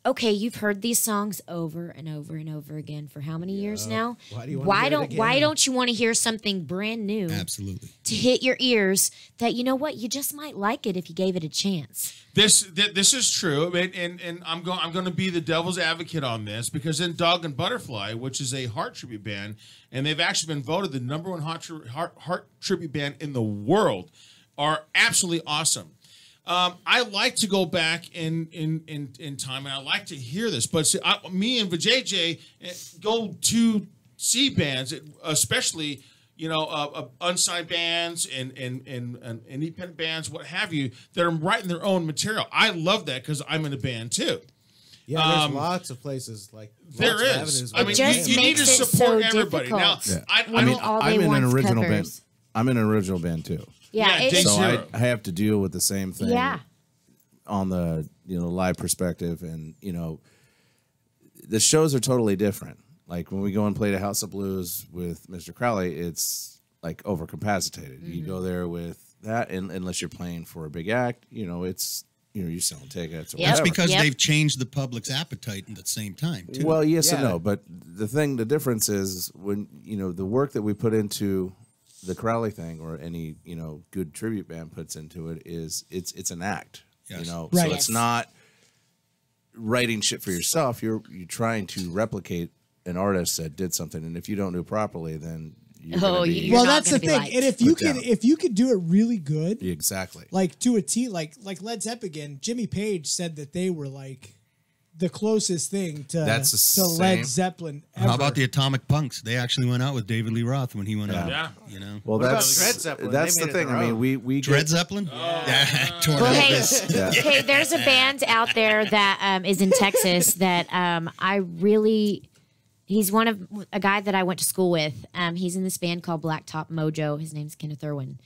okay, you've heard these songs over and over and over again for how many years now? Why don't you want to hear something brand new? Absolutely. To hit your ears that, you know what, you just might like it if you gave it a chance. This is true, and I'm going to be the devil's advocate on this, because in Dog and Butterfly, which is a Heart tribute band, and they've actually been voted the #1 Heart tribute band in the world, are absolutely awesome. I like to go back in time, and I like to hear this. But see, me and VJJ go to see bands, especially unsigned bands and independent bands, what have you, that are writing their own material. I love that because I'm in a band too. Yeah, there's lots of places like there is. I mean, you need to support everybody. Now, I'm in an original band. I'm in an original band too. Yeah, so I have to deal with the same thing. Yeah. On the live perspective, and the shows are totally different. Like when we go and play the House of Blues with Mr. Crowley, it's like overcapacitated. Mm-hmm. You go there with that, and unless you're playing for a big act, it's you're selling tickets. Or That's because they've changed the public's appetite at the same time too. Well, yes and no, but the difference is when the work that we put into the Crowley thing, or any good tribute band puts into it, is it's an act. Yes. So it's not writing shit for yourself. You're trying to replicate an artist that did something, and if you don't do it properly, then well, that's the thing. And if you could do it really good, exactly, like to a T, like Led Zeppelin, Jimmy Page said that they were like the closest thing to Led Zeppelin ever. How about the Atomic Punks? They actually went out with David Lee Roth when he went out. Yeah. Well, that's Dred Zeppelin? That's the thing. I mean, we Dred Zeppelin. Hey, there's a band out there that is in Texas that he's a guy that I went to school with. He's in this band called Blacktop Mojo. His name's Kenneth Irwin.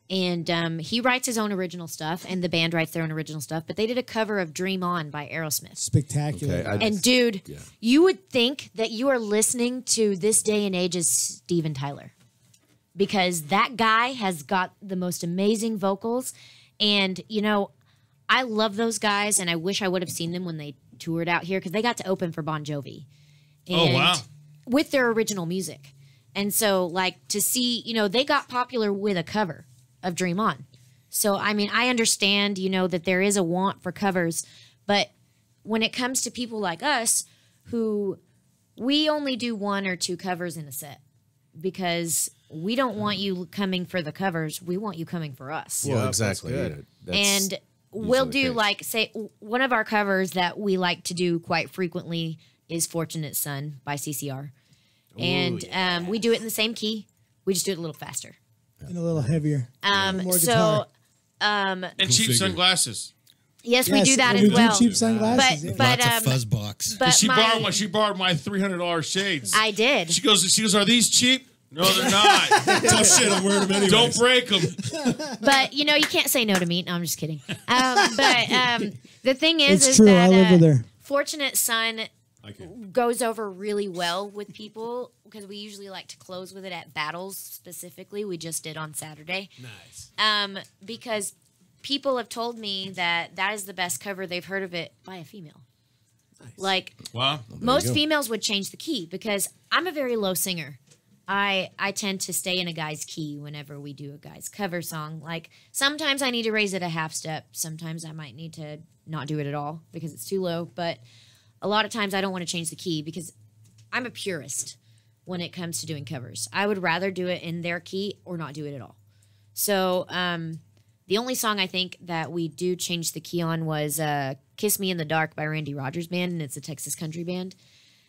And he writes his own original stuff, and the band writes their own original stuff. But they did a cover of Dream On by Aerosmith. Spectacular. Okay, and dude, you would think that you are listening to this day and age's Steven Tyler, because that guy has got the most amazing vocals. And, I love those guys, and I wish I would have seen them when they toured out here, because they got to open for Bon Jovi. And with their original music. And so, like, to see, they got popular with a cover of Dream On. So, I mean, I understand, that there is a want for covers, but when it comes to people like us, who we only do 1 or 2 covers in a set, because we don't want you coming for the covers, we want you coming for us. Well, exactly. And we'll do, like, say, one of our covers that we like to do quite frequently is Fortunate Son by CCR. And we do it in the same key. We just do it a little faster. And a little heavier. And cheap sunglasses. Yes, we do that as well. Do cheap sunglasses. But lots of fuzz box. But she borrowed my $300 shades. I did. She goes, are these cheap? No, they're not. Tough shit. I'm wearing them anyway. Don't break them. But you can't say no to meat. No, I'm just kidding. But the thing is true. that I live with her. Fortunate Son goes over really well with people, because we usually like to close with it at battles specifically. We just did on Saturday. Nice. Because people have told me that is the best cover they've heard of it by a female. Nice. Like, wow. Most females would change the key, because I'm a very low singer. I tend to stay in a guy's key whenever we do a guy's cover song. Like, sometimes I need to raise it a half step. Sometimes I might need to not do it at all because it's too low. But a lot of times I don't want to change the key because I'm a purist when it comes to doing covers. I would rather do it in their key or not do it at all. So the only song I think that we do change the key on was Kiss Me in the Dark by Randy Rogers Band, and it's a Texas country band.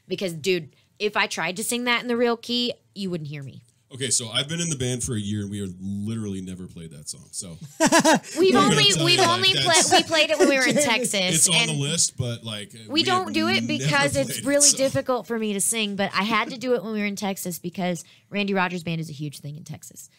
Because, dude, if I tried to sing that in the real key, you wouldn't hear me. Okay, so I've been in the band for a year, and we are literally never played that song. So we played it when we were in Texas. It's on the list, but like we don't do it because it's really so. difficult for me to sing. But I had to do it when we were in Texas because Randy Rogers Band is a huge thing in Texas,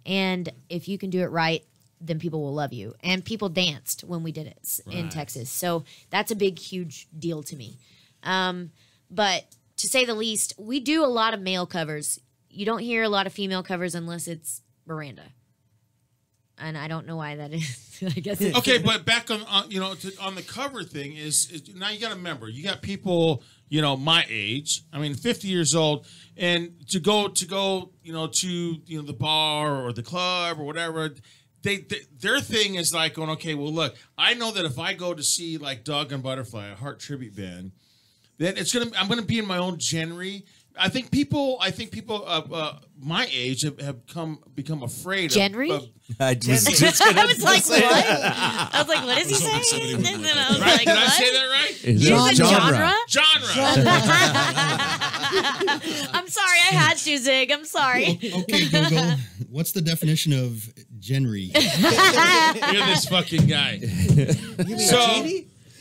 and if you can do it right, then people will love you. And people danced when we did it in Texas, so that's a big, huge deal to me. But to say the least, we do a lot of male covers. You don't hear a lot of female covers unless it's Miranda. And I don't know why that is. I guess it's Okay, but back on on the cover thing is now you got to remember, you got people, my age. I mean, 50 years old, and to go to the bar or the club or whatever, their thing is like going, okay, well, look, I know that if I go to see like Dog and Butterfly, a Heart tribute band, then I'm gonna be in my own genre. I think people my age have become afraid genre? of I was I was like, what? I was like, what is he saying? And then I was like, Did I what? say that right? Is You it said genre? Genre. I'm sorry, I had to, Zig. I'm sorry. Okay, Google. What's the definition of genre? You're this fucking guy.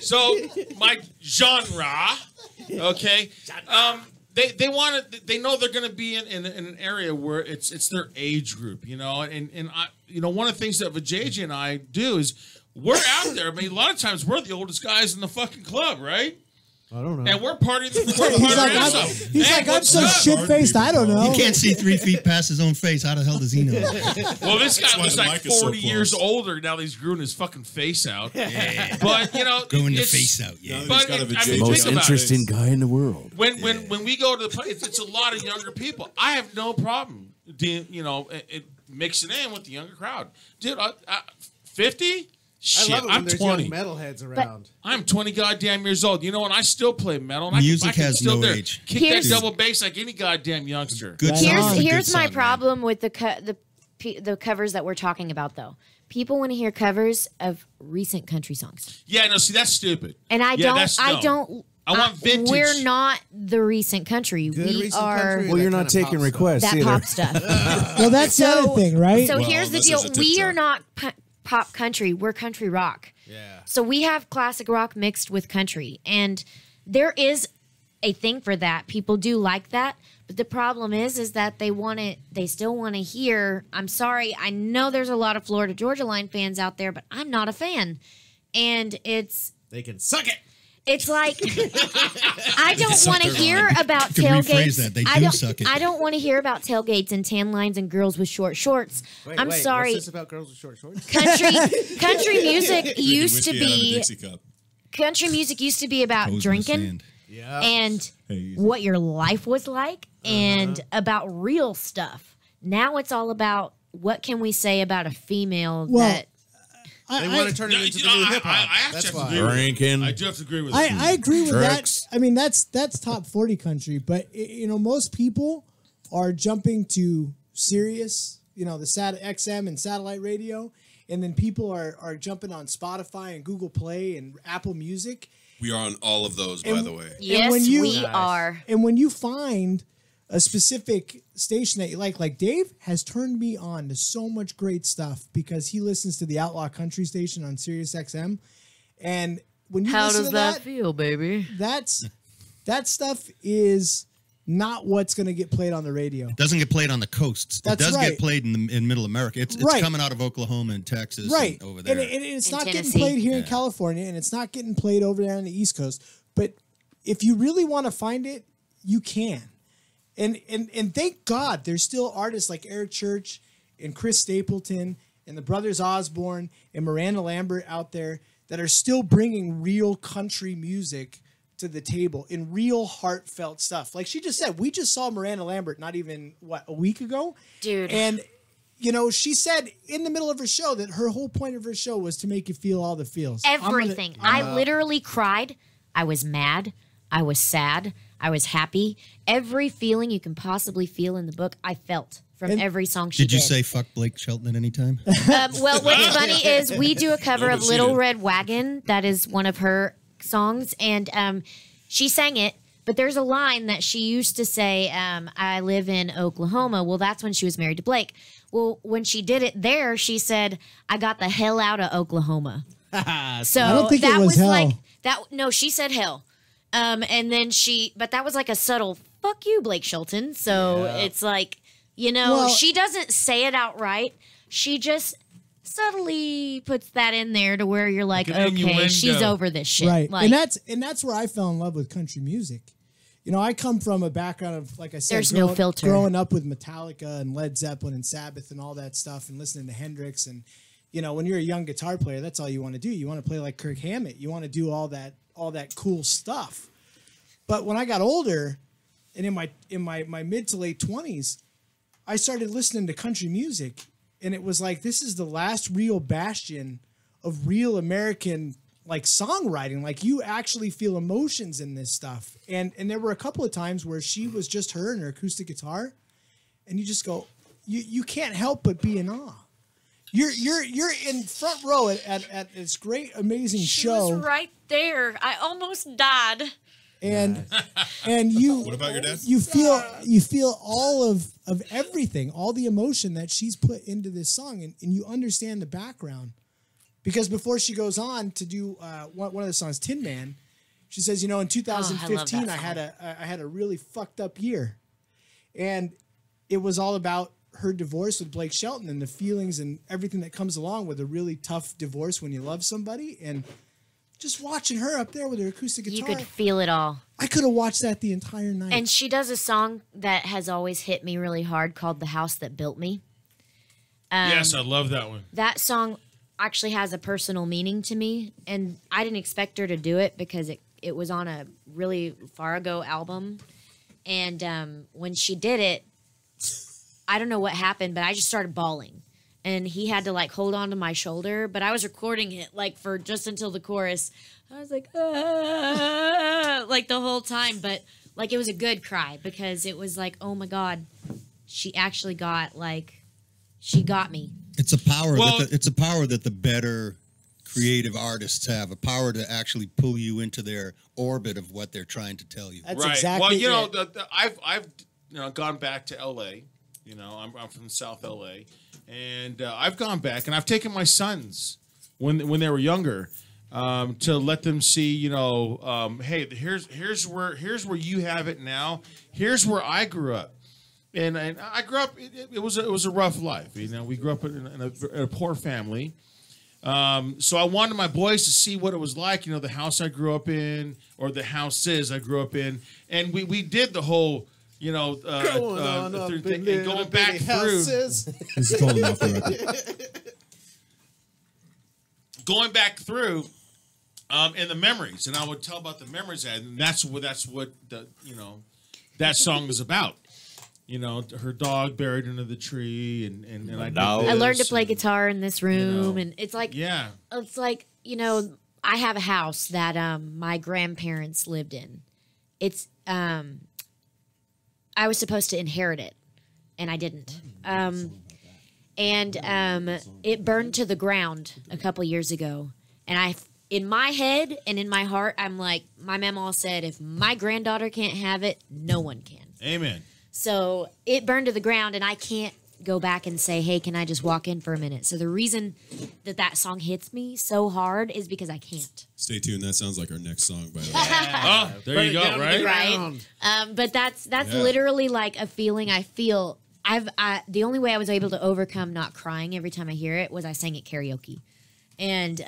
So my genre, okay. They want to. They know they're going to be in an area where it's their age group, and I, one of the things that Vijay and I do is we're out there. I mean, a lot of times we're the oldest guys in the fucking club, right? I don't know. And we're partying. He's like, I'm so shit-faced, I don't know. He can't see 3 feet past his own face. How the hell does he know? Well, this guy why was the like mic is so 40 years close. older. Now that he's growing his fucking face out. But, Growing the it's- face out, yeah. Now that But he's got a I mean, Vijay Most think about interesting it. guy in the world. When we go to the place, it's a lot of younger people. I have no problem, mixing in with the younger crowd. Dude, 50? Shit, I love it when I'm there's 20. young metalheads around. I'm 20 goddamn years old. You know what? I still play metal. And Music I can has still no there age. Kick Here's- that double bass like any goddamn youngster. Good song. Here's- Good Here's my song, man. problem with the covers that we're talking about, though. People want to hear covers of recent country songs, Yeah, no, see, that's stupid. and I Yeah, don't. that's I dumb. don't. I want vintage. We're not the recent country. Good We recent are country. Well, you're that not kind of taking pop stuff. requests that either. pop stuff. Well, that's the other thing, right? So Well, here's the unless deal: there's a we TikTok. are not pop country. We're country rock. Yeah. So we have classic rock mixed with country, and there is a thing for that. People do like that, but the problem is that they want it. They still want to hear. I'm sorry, I know there's a lot of Florida Georgia Line fans out there, but I'm not a fan, and it's They can suck it. like I don't want to hear about You can rephrase tailgates. that. They I do don't. suck it. I don't want to hear about tailgates and tan lines and girls with short shorts. I'm Wait, sorry. What's this about girls with short shorts? Country music used to Whiskey out of a be Dixie cup. country music used to be about Toes in the drinking sand. Yeah. and Hey. what your life was like and about real stuff. Now it's all about what can we say about a female Well, that They want to turn it No, into you the know, new I- hip I hop. actually That's have to why. agree with you. Drinking. I do have to agree with I agree with Tricks. that. I mean, that's top 40 country, but most people are jumping to Sirius, the XM and satellite radio, and then people are jumping on Spotify and Google Play and Apple Music. We are on all of those, by the way. yes when you- we Nice. are. And when you find a specific station that you like Dave has turned me on to so much great stuff because he listens to the Outlaw Country station on Sirius XM. And when you How listen does to that feel, baby? that stuff is not what's going to get played on the radio. Doesn't get played on the coasts. That's it does right. get played in Middle America. It's Right. coming out of Oklahoma and Texas Right. and over there. And it's In not getting Tennessee. played here in California, and it's not getting played over there on the East Coast. But if you really want to find it, you can. And thank God there's still artists like Eric Church and Chris Stapleton and the Brothers Osborne and Miranda Lambert out there that are still bringing real country music to the table in real heartfelt stuff. Like she just said, we just saw Miranda Lambert not even, a week ago? Dude. And, she said in the middle of her show that her whole point of her show was to make you feel all the feels. Everything. I literally cried. I was mad. I was sad. I was happy. Every feeling you can possibly feel in the book, I felt from every song she did. Did you say fuck Blake Shelton at any time? Well, what's funny is we do a cover No, of but she Little did. Red Wagon. That is one of her songs. And she sang it. But there's a line that she used to say, I live in Oklahoma. Well, that's when she was married to Blake. Well, when she did it there, she said, I got the hell out of Oklahoma. So I don't think that it was hell. like that. No, she said hell. And then but that was like a subtle fuck you, Blake Shelton. So it's like, Well- she doesn't say it outright. She just subtly puts that in there to where you're like, Like an okay, innuendo. she's over this shit. Right. Like, And that's where I fell in love with country music. I come from a background of, like I said, There's no filter. growing up with Metallica and Led Zeppelin and Sabbath and all that stuff and listening to Hendrix. And, when you're a young guitar player, that's all you want to do. You want to play like Kirk Hammett. You want to do all that cool stuff. But when I got older and in my mid to late 20s, I started listening to country music. And it was like, this is the last real bastion of real American like songwriting. Like you actually feel emotions in this stuff. And there were a couple of times where she was just her and her acoustic guitar, and you just go, you can't help but be in awe. You're in front row at this great amazing she show, was right there. I almost died. and you What about your dad? you feel all of everything, all the emotion that she's put into this song, and you understand the background. Because before she goes on to do one of the songs, Tin Man, she says, in 2015 that I had a really fucked up year, and it was all about her divorce with Blake Shelton and the feelings and everything that comes along with a really tough divorce when you love somebody. And just watching her up there with her acoustic guitar, You could feel it all. I could have watched that the entire night. And she does a song that has always hit me really hard called The House That Built Me. Yes, I love that one. That song actually has a personal meaning to me, and I didn't expect her to do it because it was on a really far ago album. And when she did it, I don't know what happened, but I just started bawling. And he had to like hold on to my shoulder, but I was recording it like for just until the chorus. I was like, ah, like the whole time, but like it was a good cry because it was like, oh my God, she actually she got me. It's a power. Well- It's a power that the better creative artists have. A power to actually pull you into their orbit of what they're trying to tell you. That's Right. exactly Well, it. I've gone back to L.A. I'm from South L.A. And I've gone back and I've taken my sons when they were younger to let them see, hey, here's where you have it now. Here's where I grew up. And I grew up. It was a rough life. We grew up in a poor family. So I wanted my boys to see what it was like. The house I grew up in, or the houses I grew up in, and we did the whole. Going on up in and little going back bitty through, houses. This is totally off the record. going back through, and the memories, and I would tell about the memories I had, and that's what that song is about. Her dog buried under the tree, and I did I learned to this, play and- guitar in this room, and it's like, Yeah, I have a house that my grandparents lived in. It's I was supposed to inherit it, and I didn't. It burned to the ground a couple years ago, and in my head and in my heart, I'm like, my mama said, if my granddaughter can't have it, no one can. amen. So it burned to the ground, and I can't go back and say, hey, can I just walk in for a minute? So the reason that song hits me so hard is because I can't. Stay tuned. That sounds like our next song, by the way. Oh, there you go. Down to the Right. Right. But that's Yeah. literally like a feeling I feel. The only way I was able to overcome not crying every time I hear it was I sang it karaoke. And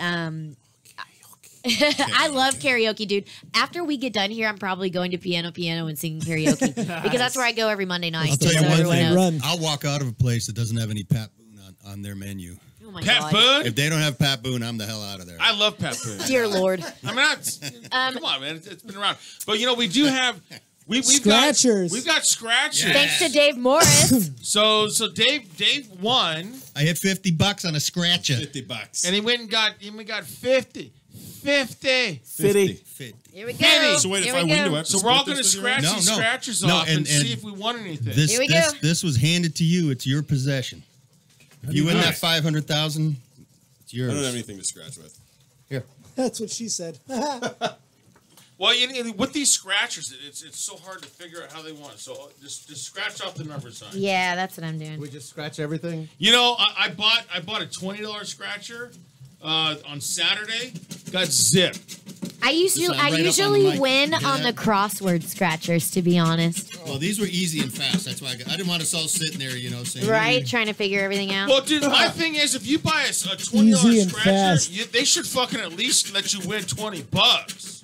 I love karaoke, dude. After we get done here, I'm probably going to piano and singing karaoke because that's where I go every Monday night. I'll tell you so one everyone thing. knows. Run. I'll walk out of a place that doesn't have any Pat Boone on their menu. Oh my Pat God. Boone. If they don't have Pat Boone, I'm the hell out of there. I love Pat Boone. Dear Lord. I mean, come on, man. It's been around, but we do have we've Scratchers. We've got scratchers. Thanks to Dave Morris. So Dave won, I hit $50 on a scratcher. $50. and he went and got 50 50. 50. 50. Here we go. Fitty. So wait, Here if I we win, go. do I have to So we're all split going to this with you? scratch No, these no. scratchers No, off and and- see if we won anything. This, Here we this, go. this was handed to you. It's your possession. If you win that 500,000, it's yours. I don't have anything to scratch with. Here. That's what she said. Well, with these scratchers, it's so hard to figure out how they want. So just scratch off the numbers on it. Yeah, that's what I'm doing. We just scratch everything. You know, I bought a $20 scratcher on Saturday. Got zipped. I usually Listen, I'm right up on the mic. win You hear on the that? crossword scratchers, to be honest. Well, these were easy and fast. That's why I didn't want us all sitting there, saying, Right? Trying to figure everything out. Well, dude, my thing is, if you buy a $20 Easy and scratcher, fast. they should fucking at least let you win $20.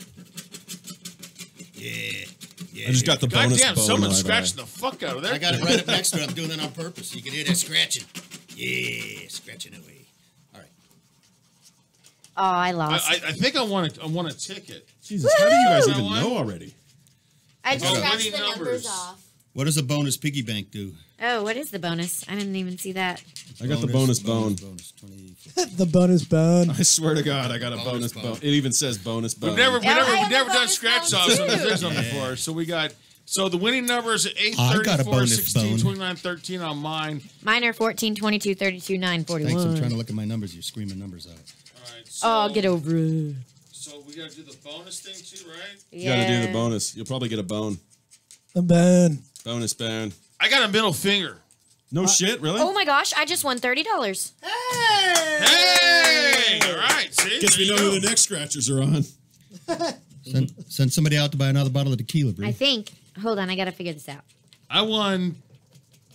Yeah. I just got the God bonus damn, bone. someone's that I buy. scratching the fuck out of there. I got it right up next to it. I'm doing it on purpose. So you can hear that scratching. Yeah, scratching away. All right. Oh, I lost. I think I want a ticket. Jesus, how do you guys You know even what? know already? I just Oh, scratched winning the numbers numbers. off. What does a bonus piggy bank do? Oh, what is the bonus? I didn't even see that. I got the bonus bone. Bonus 20. The bonus bone. I swear to God, I got a bonus bone. It even says bonus bone. We've never I have done a bonus scratch bone, offs on too. this one before. So we got the winning numbers are 8, I got a 34, bonus 16, bone. 29, 13 on mine. Mine are 14, 22, 32, 9, 41. Thanks. I'm trying to look at my numbers. You're screaming numbers out. All right. So, Oh, get over it. So we got to do the bonus thing too, right? You got to do the bonus. You'll probably get a bone. A bone. Bonus bone. I got a middle finger. No shit, really? Oh my gosh, I just won $30. Hey! All right. See? Guess we There know you who go. the next scratchers are on. Send somebody out to buy another bottle of tequila, Bree. I think. Hold on, I gotta figure this out. I won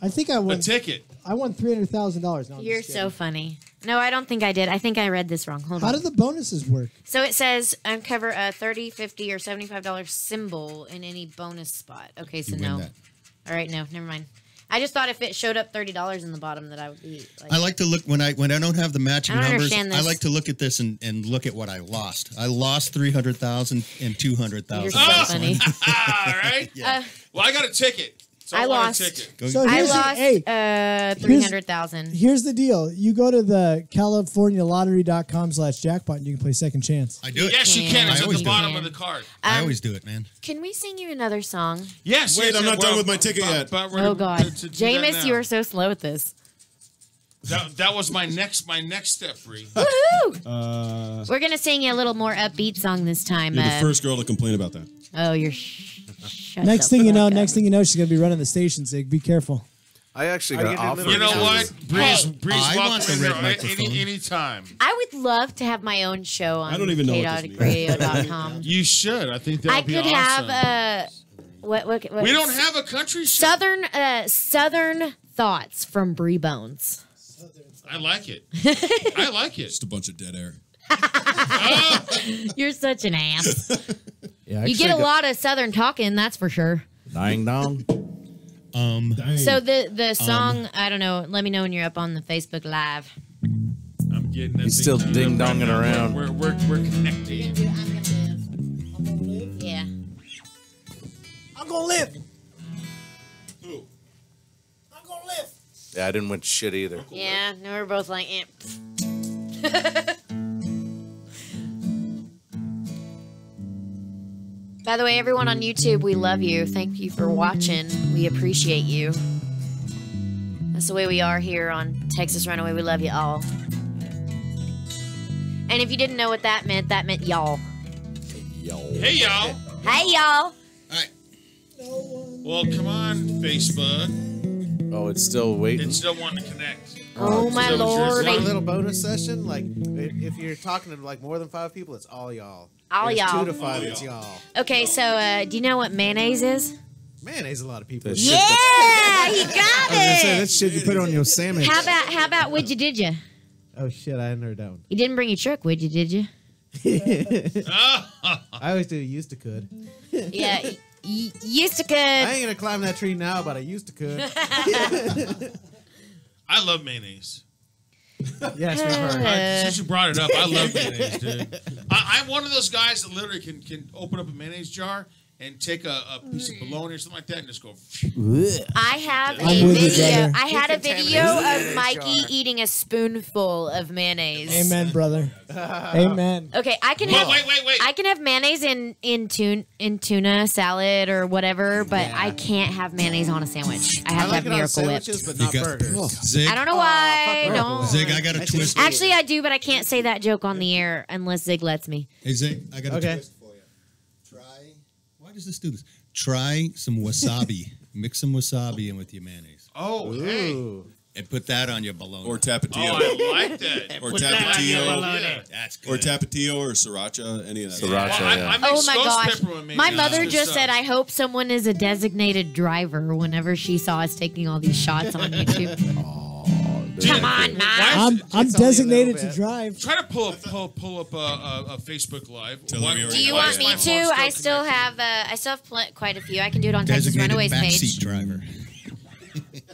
I think I a won. ticket. I won $300,000. No, I'm You're just so kidding. funny. No, I don't think I did. I think I read this wrong. Hold How on. do the bonuses work? So it says uncover a $30, $50, or $75 symbol in any bonus spot. Okay, so You win no. that. All right, no, never mind. I just thought if it showed up $30 in the bottom that I would be like. I like to look when I don't have the matching I don't numbers. understand I this. like to look at this and look at what I lost. I lost 300,000 and 200,000. You're so Oh! funny. All right. Uh, Well, I got a ticket. So I I want lost. a ticket. Go- So I here's the- lost hey, 300,000. Here's the deal. You go to the CaliforniaLottery.com/jackpot and you can play second chance. I do it. Yes, you can. I It's at always the do bottom it. of the card. I Um, always do it, man. Can we sing you another song? Yes. Wait, yes, I'm not well, done with my ticket but- yet. but we're Oh gonna God, to do that Jameis, now. you are so slow at this. That was my next step, Bree. Woohoo! We're gonna sing you a little more upbeat song this time. You're the first girl to complain about that. Oh, you're. Shut Next the thing you know, fuck up. she's gonna be running the station. Sig, be careful. I actually Are got you gonna offered. do You know Hey. what? Breeze I want welcome the in red there microphone. anytime. I would love to have my own show on I don't even know what this chaoticradio.com. You should. I think that I would be could awesome. have what we don't have a country show. Southern thoughts from Bree Bones. I like it. I like it. Just a bunch of dead air. You're such an ass. Yeah, You get a lot of Southern talking, that's for sure. Dying down. So the song, I don't know. Let me know when you're up on the Facebook Live. I'm getting that He's thing still tuned up ding-donging right now. around. We're connected. Yeah. I'm gonna live. Who? I'm gonna live. Yeah, I didn't win shit either. Yeah. No, we're both like, eh. By the way, everyone on YouTube, we love you. Thank you for watching. We appreciate you. That's the way we are here on Texas Runaway. We love you all. And if you didn't know what that meant y'all. Hey, y'all. Hey, y'all. All right. Well, come on, Facebook. Oh, it's still waiting. It's still wanting to connect. Oh, my so lord. One little bonus session, like if you're talking to like more than 5 people, it's all y'all. All If it's y'all. 2 to 5, it's y'all. Okay, so do you know what mayonnaise is? Mayonnaise, a lot of people. The Yeah. shit Yeah, you got I was gonna say, it. that shit you put on your sandwich. How about would you did you? Oh shit, I hadn't heard that one. You didn't bring your truck, would you? Did you? I always do. Used to could. Yeah, used to could. I ain't gonna climb that tree now, but I used to could. I love mayonnaise. Yes, we've heard. Since you brought it up, I love mayonnaise, dude. I'm one of those guys that literally can open up a mayonnaise jar and take a piece of bologna or something like that and just go. I have a I'm with you, video. brother. I had a video Contaminated of Mikey jar. eating a spoonful of mayonnaise. Amen, brother. Amen. Okay, I can Wait, have. wait. I can have mayonnaise in tuna salad or whatever, but I can't have mayonnaise on a sandwich. I I have to like have it on Miracle Whip. sandwiches, but not got- burgers. Zig, I don't know why. fuck Don't. Zig, I got a That's twist. Actually, I do, but I can't say that joke on the air unless Zig lets me. Hey, Zig, I got a Okay. twist for you. Try. Why does this do this? Try some wasabi. Mix some wasabi in with your mayonnaise. Oh, hey. Ooh. And put that on your bologna. Or Oh, Tapatio. I like that. Or Put that on your Tapatio. bologna. That's good. Or Tapatio or Sriracha, any of that. Sriracha. Well, I Yeah. mix Oh my ghost gosh. pepper with My mayonnaise. mother Good just stuff. said, I hope someone is a designated driver whenever she saw us taking all these shots on YouTube. Come on, man. Why is it- I'm It's only a designated little to bit. drive. Try to pull up a Facebook Live. Tell them Do you Why want is me my to? phone I still have quite a few. I can do it on Texas Designated Runaways backseat page. driver.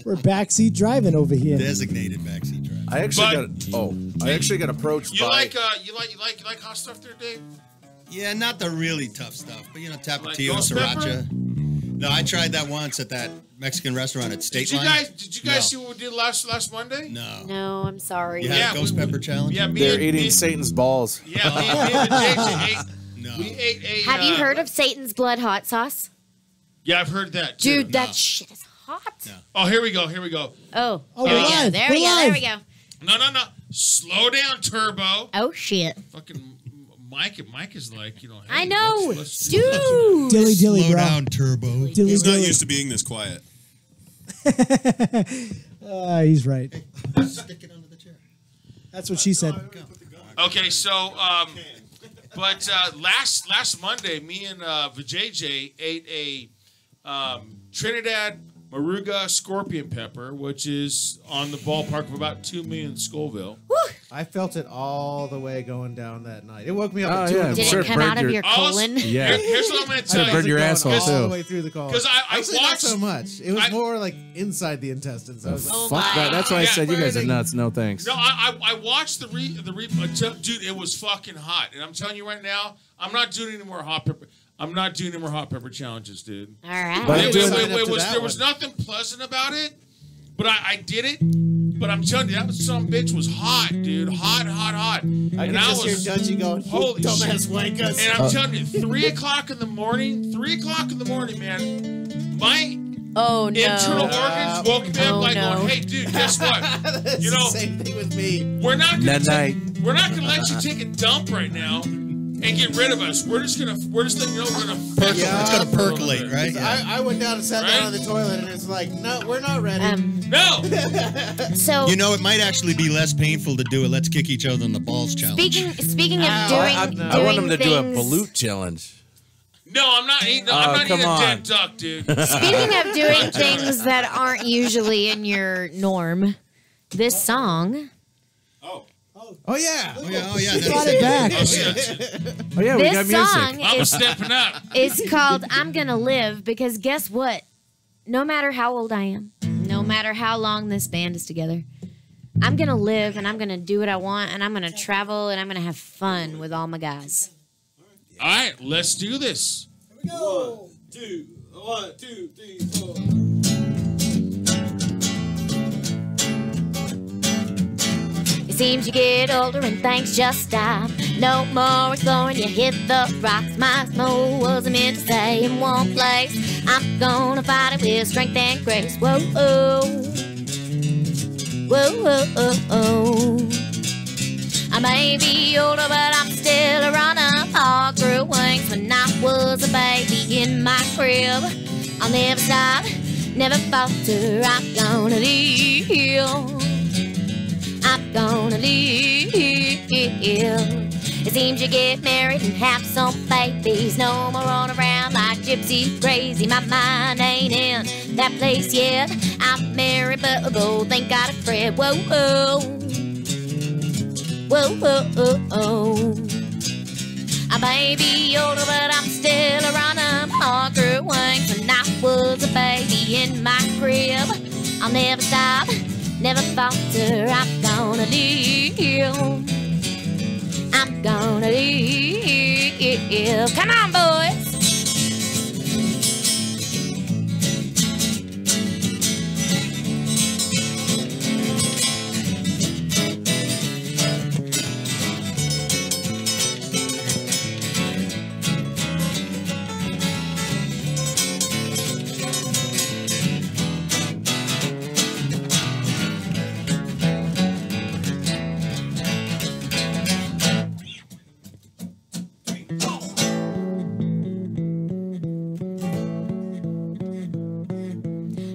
We're backseat driving over here. Designated backseat driver. I actually got approached You by. like hot stuff there, Dave? Yeah, not the really tough stuff, but you know, Tapatio, Like ghost pepper? Sriracha. No, I tried that once at that Mexican restaurant at State Did you Line. guys No. see what we did last Monday? No. No, I'm sorry. You had Yeah, a ghost we- pepper challenge? Yeah, They're eating Satan's balls. Yeah, me and JJ ate. No. We ate a. Have you heard of Satan's Blood hot sauce? Yeah, I've heard that too. Dude, that shit is hot. No. Oh, here we go. Oh, Oh, there we're we go. live. There We're we go. There live. we go. No. Slow down, Turbo. Oh shit. Fucking Mike is like, you know. Hey, I know, let's- dude. Dilly dilly, Slow bro. down, Turbo. Dilly He's not dilly. used to being this quiet. He's right. Stick it under the chair. That's what she said. Okay, so but last Monday, me and Vijay ate a Trinidad Maruga scorpion pepper, which is on the ballpark of about 2 million Scoville. I felt it all the way going down that night. It woke me up Oh, at 2 yeah, in the I'm Did sure it it come burned out of your- your colon? Yeah. Here's what I'm going to tell It burned you. your asshole, all too. the way through the colon. 'Cause I Actually, not watched- so much. It was I- more like inside the intestines. I was like, Oh Fuck my that. That's why I Yeah. said you guys are nuts. No thanks. No, I watched the replay. Dude, it was fucking hot. And I'm telling you right now, I'm not doing any more hot pepper. I'm not doing any more hot pepper challenges, dude. All right. But I I'm didn't doing- sign up to that There was one. nothing pleasant about it, but I did it. But I'm telling you, that some bitch was hot, dude. Hot. I And can I just hear was- Dutchie going, Holy dumbass shit. wankus. And I'm telling you, 3 o'clock in the morning, man, my Oh internal no. organs woke me up Oh, like no. going, hey, dude, guess what? That's You know, the same thing with me. We're not That gonna night. we're not gonna let you take a dump right now and get rid of us. We're just letting you know we're gonna Yeah. It's going to percolate, right? I went down and sat Right? down on the toilet, and it's like, no, we're not ready. No. So You know, it might actually be less painful to do it. Let's kick each other in the balls challenge. speaking of doing I want them to do a things- balut challenge. No, I'm not eating Oh, I'm not come eating a on. dead duck, dude. Speaking of doing things that aren't usually in your norm, this song, Oh yeah. Oh, yeah. Brought it back. Oh, shit. Oh yeah, we got this music. song I'm is, stepping up. is called "I'm Gonna Live" because guess what? No matter how old I am, no matter how long this band is together, I'm gonna live and I'm gonna do what I want and I'm gonna travel and I'm gonna have fun with all my guys. All right, let's do this. 1, 2, 3, 4. It seems you get older and things just stop. No more exploring, you hit the rocks. My soul wasn't meant to stay in one place. I'm gonna fight it with strength and grace. Whoa, oh. Whoa, oh, oh, oh. I may be older, but I'm still a runner. I grew wings when I was a baby in my crib. I'll never stop, never falter. I'm gonna live. I'm gonna live. It seems you get married and have some babies. No more run around like gypsy crazy. My mind ain't in that place yet. I'm married, but we both ain't got a crib. Whoa, whoa. Whoa, whoa, oh, oh. I may be older, but I'm still a runner. I grew wings when I was a baby in my crib. I'll never stop, never falter. I'm gonna live. I'm gonna live. Come on, boys.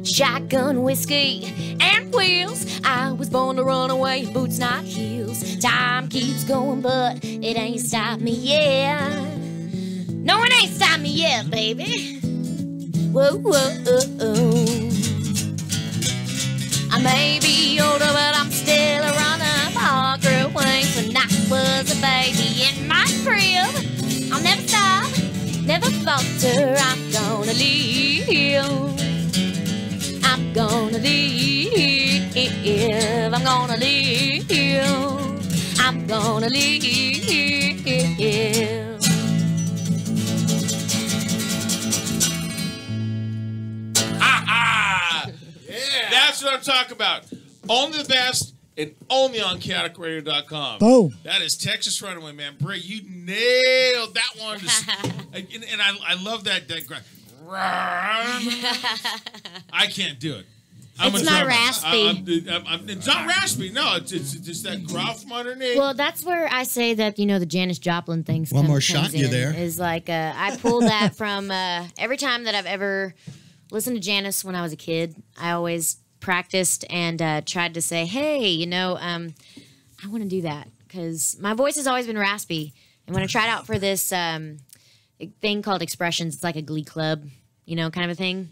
shotgun whiskey and wheels. I was born to run away, boots not heels. Time keeps going, but it ain't stopped me yet. No, it ain't stopped me yet, baby. Whoa, whoa. I may be older, but I'm still a runner. I grew wings when I was a baby in my crib. I'll never stop, never falter. I'm gonna live. I'm gonna live. I'm gonna live. I'm gonna live. That's what I'm talking about. Only the best and only on ChaoticRadio.com. Boom. That is Texas Runaway, man. Bray, you nailed that one. And I love that grind. I can't do it. It's not raspy. It's not raspy. No, it's just that growl from underneath. Well, that's where I say that, the Janis Joplin things. One more comes shot, in, you there. Is like I pulled that from every time that I've ever listened to Janis when I was a kid. I always practiced and tried to say, hey, I want to do that because my voice has always been raspy. And when I tried out for this thing called Expressions, it's like a glee club, kind of a thing.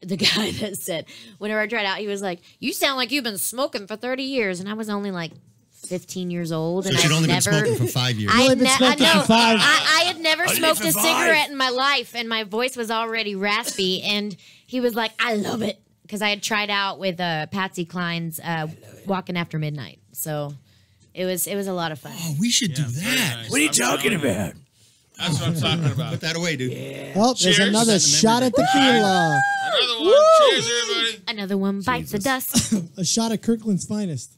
The guy that said, whenever I tried out, he was like, you sound like you've been smoking for 30 years. And I was only like 15 years old. So and she'd I'd only never, been smoking for 5 years. Only been smoking for 5. I had never smoked a cigarette in my life, and my voice was already raspy. And he was like, I love it. Because I had tried out with Patsy Cline's Walking After Midnight. So it was a lot of fun. Oh, we should do that. Nice. What are you talking about? That's what I'm talking about. Put that away, dude. Oh, there's Cheers. another shot at tequila. Another one. Cheers, everybody. Another one bites the dust. A shot at Kirkland's finest.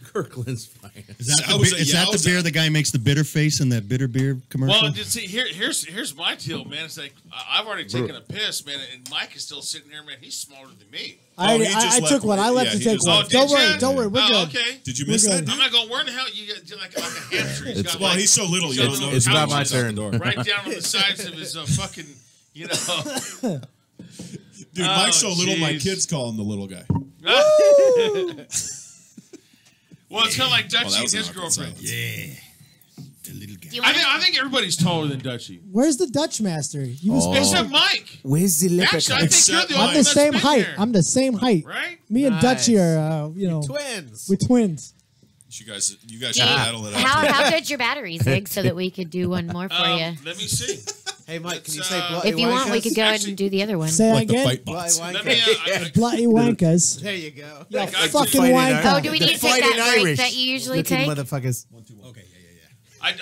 Kirkland's finest. Is that the beer the guy makes the bitter face in that bitter beer commercial? Well, see, here's my deal, man. It's like I've already taken a piss, man, and Mike is still sitting here, man. He's smaller than me. I took one. I left to take one. Don't worry. We're good. Okay. Did you miss We're that? good. I'm not going. Where in the hell you get like a hamster? He's got Well, he's so little. You don't know. It's not my pouches out turn. the door. right down on the sides of his fucking, Dude, Mike's so little. My jeez. kids call him the little guy. Well, it's kind of like that Dutchie and was his an awkward girlfriend. silence. Yeah. The little guy. Do you want I think everybody's taller than Dutchie. Where's the Dutch master? You was Except Mike. Where's the Actually, I think you're the I'm only the that's same been height. there. I'm the same height. Right? Me and Nice. Dutchie are, Twins. we're twins. You guys should battle it out. How good's your battery, Zig, so that we could do one more for you? Let me see. Hey, Mike, can you Let's, say bloody If you want, we wankas? could go ahead and do the other one. Say Like the again. fight Bloody bots. Let wankas. me. Bloody wankas. There you go. You Like fucking Fighting wanker. Oh, do we need to take Fighting that break Irish that you usually looking take? motherfuckers. Okay, I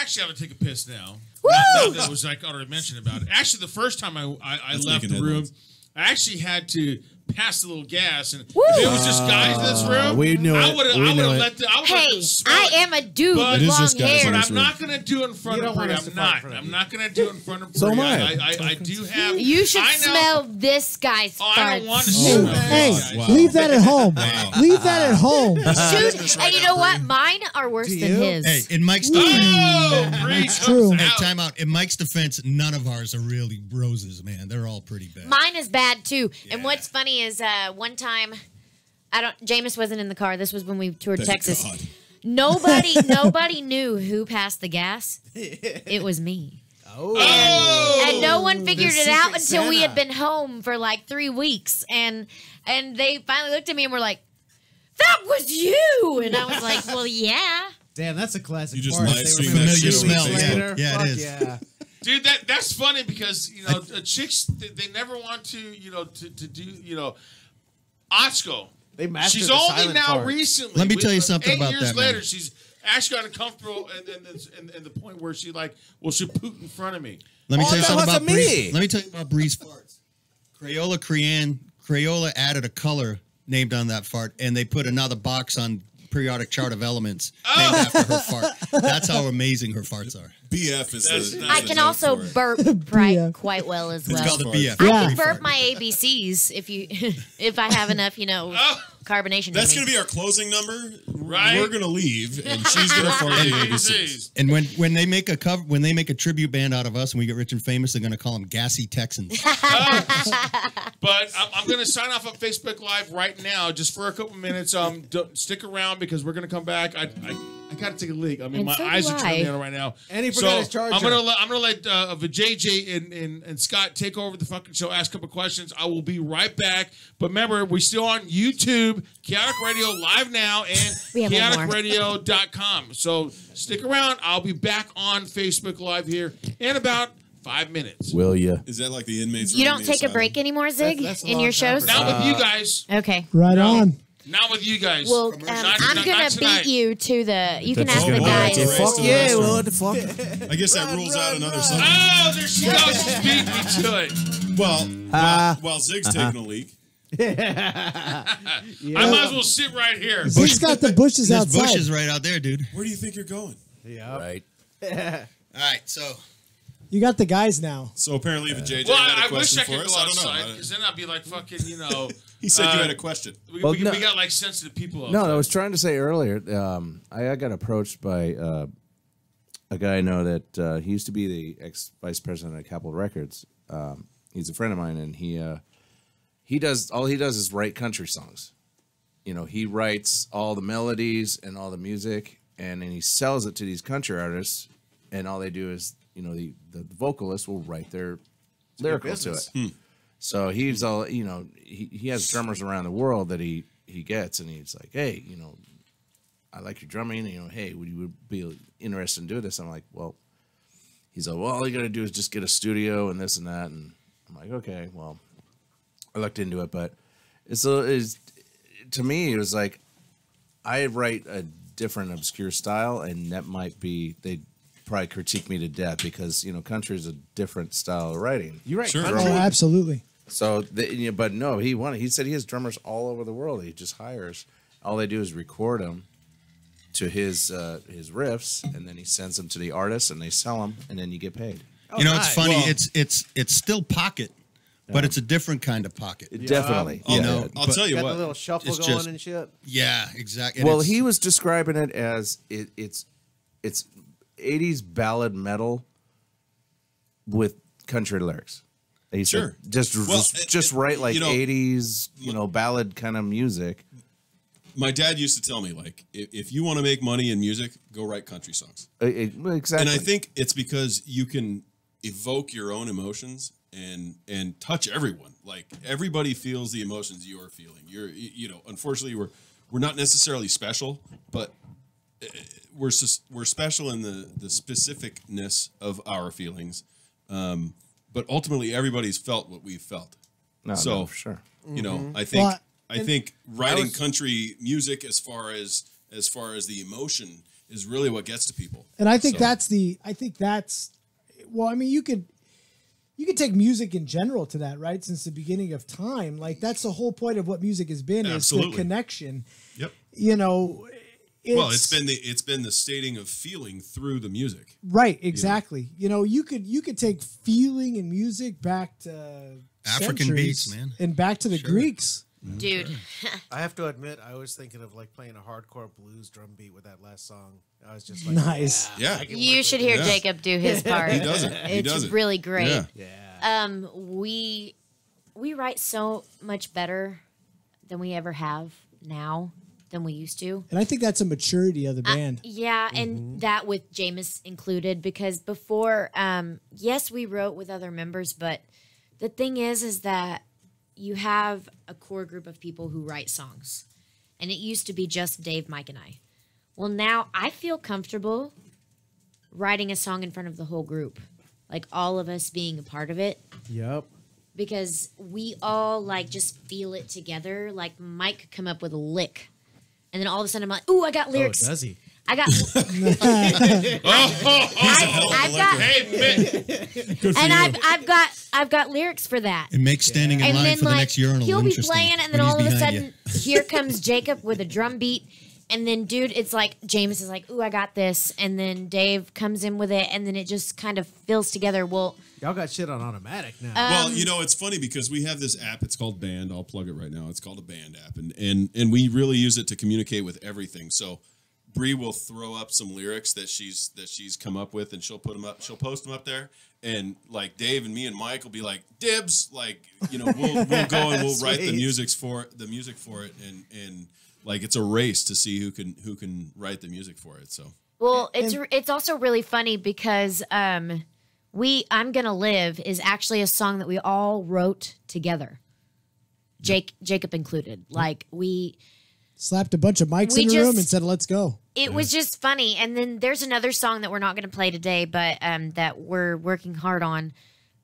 actually have to take a piss now. Woo! Now that was like already mentioned about it. Actually, the first time I That's left making the room, headlines. I actually had to pass a little gas, and if it was just guys in this room, we knew I it. would have We knew it. let the. Hey, I am a dude But- with It is long just guys hair. in But this I'm not going to do it in front You of don't want Bree. us to I'm fight in not. front of I'm you. not going to do it in front of Bree. So am I do have. You should I know- smell this guy's Oh, I don't want to farts. smell Hey, those guys. Wow. leave that at home. Wow. Leave that at home. Dude, and you know what? Mine are worse Do than you? his. Hey, in Mike's defense, Oh, Bree That's true. comes hey, out. time out. In Mike's defense, none of ours are really roses, man. They're all pretty bad. Mine is bad too. And what's funny is one time, Jameis wasn't in the car. This was when we toured Thank Texas. God. Nobody knew who passed the gas. It was me. Oh. And no one figured the it out Secret until we had Santa. been home for like 3 weeks. And they finally looked at me and were like, that was you. And I was like, well, yeah. Damn, that's a classic. You just part. live They stream remember that 2 shit weeks on later. Facebook. Yeah, it Fuck is. Yeah. Dude, that's funny because chicks they never want to to do Otsko. They mastered She's the only silent now part. recently. Let me tell you something 8 about years that, man. later, she's actually got uncomfortable, and the point where she she'll poot in front of me. Let me Oh, tell you that something about wasn't me. Breeze. Let me tell you about Breeze farts. Crayola added a color named on that fart, and they put another box on periodic chart of elements named after her fart. That's how amazing her farts are. BF is That's the. nice. I the can joke also for it. burp quite well as It's well. called the BF. I Yeah. can burp my ABCs if I have enough, carbonation. That's in going me. to be our closing number. Right? we're gonna leave, and she's gonna fart the ABCs. And when they make a cover, when they make a tribute band out of us, and we get rich and famous, they're going to call them Gassy Texans. But I'm going to sign off on Facebook Live right now, just for a couple minutes. Stick around because we're going to come back. I got to take a leak. I mean, And my so eyes do are I. turning on right now. And he forgot his charger. I'm gonna let JJ and Scott take over the fucking show. Ask a couple questions. I will be right back. But remember, we're still on YouTube, Kaotic Radio live now, and We have one more. KaoticRadio.com. So stick around. I'll be back on Facebook Live here in about 5 minutes. Will you? Is that like the inmates? You running don't the take a asylum? break anymore, Zig, That's a in long your time shows? for Not with you guys. Okay. Right No. on. Not with you guys. Well, Not- I'm not gonna tonight. beat you to the. You can ask Oh, the boy, guys. it's a race to the Yeah, restroom. well, what the fuck? I guess that rules out another song. Oh, there she goes. She's beating me to it. Well, while Zig's taking a leak, I might as well sit right here. Zig's got the bushes There's outside. bushes right out there, dude. where do you think you're going? Yeah. Right. All right, so You got the guys now. So apparently, if JJ Well, had a I wish question I for could us, go I don't outside know. because then I'd be like fucking, you know. He said you had a question. We Well, no. got like sensitive people. No, outside. I was trying to say earlier. I got approached by a guy I know that he used to be the ex vice president of Capitol Records. He's a friend of mine, and he does is write country songs. You know, he writes all the melodies and all the music, and then he sells it to these country artists, and all they do is, you know, the vocalists will write their lyrical to it. So he's all, you know, he has drummers around the world that he gets, and he's like, hey, you know, I like your drumming, you know, hey, would you be interested in doing this? I'm like, well, he's like, well, all you got to do is just get a studio and this and that. And I'm like, okay, well, I looked into it, but to me, it was like, I write a different obscure style, and that might be, they'd probably critique me to death because, you know, country is a different style of writing. You right. Sure. Oh, absolutely. So, but no, he said he has drummers all over the world. He just hires. All they do is record them to his riffs, and then he sends them to the artists, and they sell them, and then you get paid. you know, it's nice. funny. Well- It's still pocket, but it's a different kind of pocket. Definitely. I'll, You know, I'll but- tell you Got what. the little shuffle It's going just- and shit. Yeah, exactly. Well, he was describing it as it's 80s ballad metal with country lyrics. He Sure. said, just write like you know, 80s, you know, ballad kind of music. My dad used to tell me, like, if you want to make money in music, go write country songs. Exactly. And I think it's because you can evoke your own emotions and touch everyone. Like, everybody feels the emotions you're feeling. You know, unfortunately, we're not necessarily special, but we're special in the specificness of our feelings. But ultimately, everybody's felt what we've felt. no, for sure. You know, I think Well, I think writing country music as far as the emotion is really what gets to people. And I think So- well, I mean, you could take music in general to that, right? Since the beginning of time, like that's the whole point of what music has been is the Absolutely. connection. Yep. You know, Well, it's been the stating of feeling through the music. right, exactly. You know, you could take feeling in music back to African centuries beats, man. and back to the Greeks. Dude. I have to admit, I was thinking of like playing a hardcore blues drum beat with that last song. I was just like, Nice. Yeah. I can You work should with hear Yeah. Jacob do his part. He does it. He It's does it. really great. Yeah. it. Yeah. We write so much better than we ever have now than we used to. And I think that's a maturity of the band. Yeah, and that with Jameis included, because before, yes, we wrote with other members, but the thing is that you have a core group of people who write songs, and it used to be just Dave, Mike, and I. Well, now I feel comfortable writing a song in front of the whole group, like all of us being a part of it, Yep. because we all like just feel it together. Like Mike could come up with a lick, and then all of a sudden I'm like, "Ooh, I got lyrics. Oh, does he? I got, I've got, Good for and you. I've got lyrics for that." It makes standing in And line then for the like next urinal he'll be interesting playing, and then when he's all of a behind sudden, here comes Jacob with a drum beat, And then, dude, it's like James is like, "Ooh, I got this," and then Dave comes in with it, and then it just kind of fills together. Well, y'all got shit on automatic now. Well, you know, it's funny because we have this app. It's called Band. I'll plug it right now. It's called a Band app, and we really use it to communicate with everything. So Bree will throw up some lyrics that she's come up with, and she'll put them up. She'll post them up there, and like Dave and me and Mike will be like, "Dibs!" Like, you know, we'll go and we'll write the music for it, and like it's a race to see who can write the music for it. So well, it's also really funny because "I'm Gonna Live" is actually a song that we all wrote together, Jacob included. Like we slapped a bunch of mics in the room and said, "Let's go." It was just funny. And then there's another song that we're not going to play today, but that we're working hard on,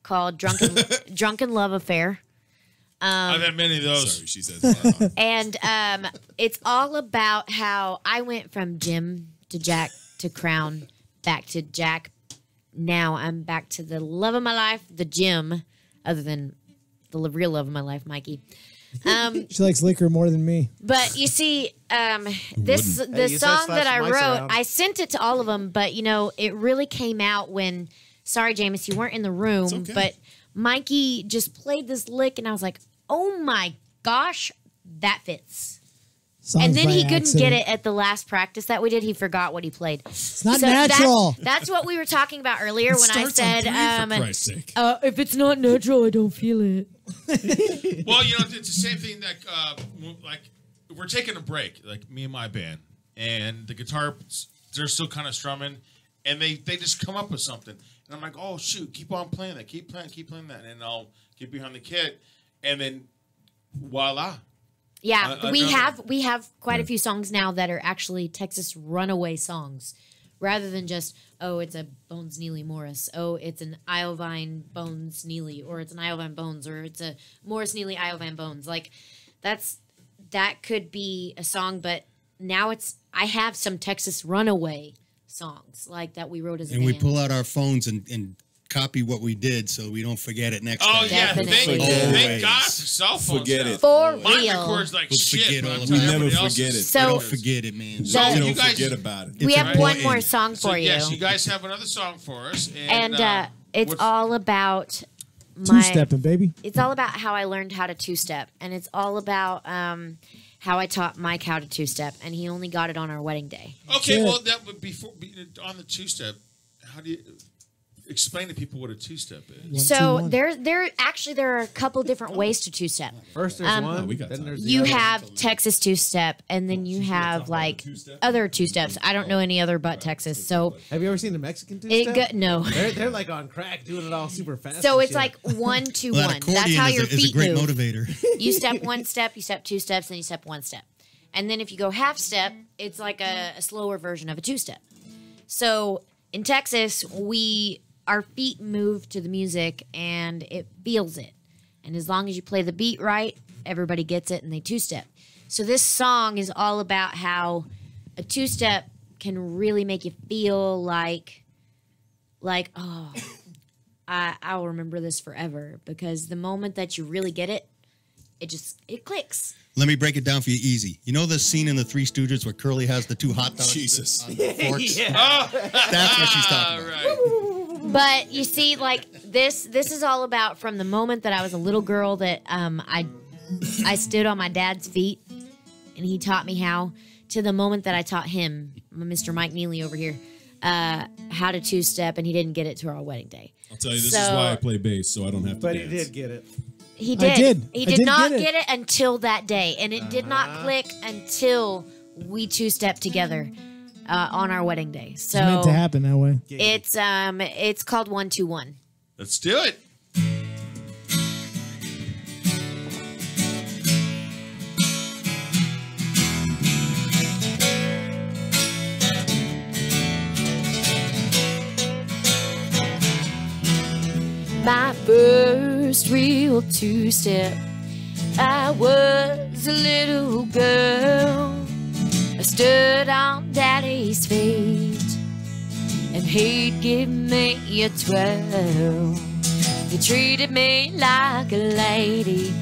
called "Drunken Love Affair." I've had many of those. Sorry, she said. And it's all about how I went from Jim to Jack to Crown, back to Jack. Now I'm back to the love of my life, the Jim, other than the real love of my life, Mikey. She likes liquor more than me. But you see, the song that I wrote, I sent it to all of them, but you know, it really came out when. Sorry, Jameis, you weren't in the room, but Mikey just played this lick, and I was like, "Oh my gosh, that fits." Songs and then by he couldn't accident. get it at the last practice that we did. He forgot what he played. It's not natural. That's what we were talking about earlier when I said, for Christ's sake. if it's not natural, I don't feel it. Well, you know, it's the same thing that, like, we're taking a break, like me and my band, and the guitar, they're still kind of strumming, and they just come up with something. And I'm like, oh, shoot, keep on playing that. Keep playing that. And I'll get behind the kit, and then voila. Yeah, we have quite a few songs now that are actually Texas Runaway songs, rather than just, oh, it's a Bones Neely Morris, oh, it's an Iovine Bones Neely, or it's an Iovine Bones, or it's a Morris Neely Iovine Bones. Like that could be a song, but now I have some Texas Runaway songs like that we wrote as a band. And we pull out our phones and copy what we did so we don't forget it next Oh, time. yeah. Definitely. Thank God for cell phones. Forget now. it. For Mine real. records like We'll shit. forget but all I'm of telling it. We never everybody else forget is- it. So- Don't forget it, man. So- You you don't guys- forget about it. We It's have one important. more song So, for you. yes, you guys have another song for us. And it's what's- all about Two-stepping, baby. It's all about how I learned how to two-step, and it's all about how I taught Mike how to two-step, and he only got it on our wedding day. Okay, well, that would be on the two-step. How do you explain to people what a two-step is? So there are a couple different ways to two-step. First there's one, we got then time. there's the You other. have Texas two-step, and then you have like other two-steps. I don't know any other but Texas. So Have you ever seen the Mexican two-step? no. They're like on crack, doing it all super fast. So and it's shit. like 1, 2, Well, 1. that That's how accordion your is a feet great move. motivator. You step one step, you step 2 steps, then you step 1 step. And then if you go half step, it's like a slower version of a 2-step. So in Texas, our feet move to the music and it feels it. And as long as you play the beat right, everybody gets it and they 2-step. So this song is all about how a 2-step can really make you feel like oh, I'll remember this forever, because the moment that you really get it, it clicks. Let me break it down for you easy. You know the scene in the Three Stooges where Curly has the 2 hot dogs? Jesus. On the forks? That's what she's talking about. Right. But you see, like this is all about from the moment that I was a little girl that I stood on my dad's feet and he taught me how, to the moment that I taught him, Mr. Mike Neely over here, how to 2-step, and he didn't get it to our wedding day. I'll tell you, this So- is why I play bass, so I don't have to But dance. he did get it. He I did. did. He I did did not get it. get it until that day, and it did not click until we 2-stepped together on our wedding day. So It's meant to happen that way. it's called 1, 2, 1. Let's do it. My first real 2-step, I was a little girl. I stood on Daddy's feet, and he'd give me a 12. He treated me like a lady.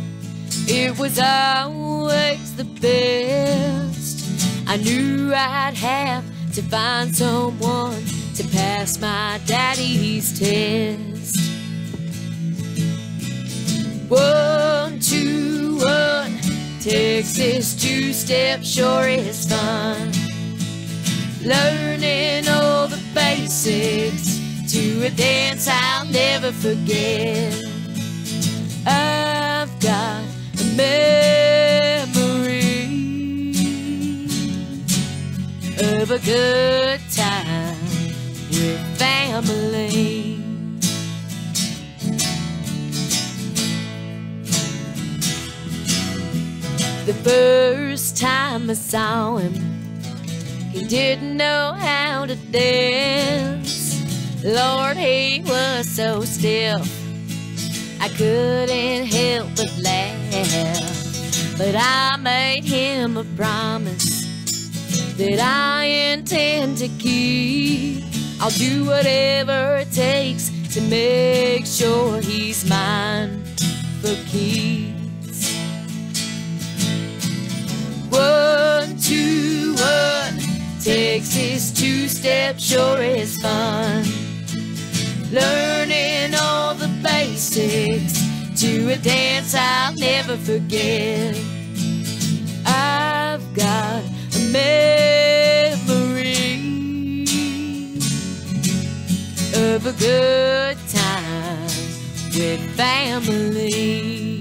It was always the best. I knew I'd have to find someone to pass my daddy's test. 1, 2, 1, Texas two-step sure is fun. Learning all the basics to a dance I'll never forget. I've got a memory of a good time with family. The first time I saw him, he didn't know how to dance. Lord, he was so stiff, I couldn't help but laugh. But I made him a promise that I intend to keep. I'll do whatever it takes to make sure he's mine for keeps. 1, 2, 1, Texas two-step sure is fun. Learning all the basics to a dance I'll never forget. I've got a memory of a good time with family.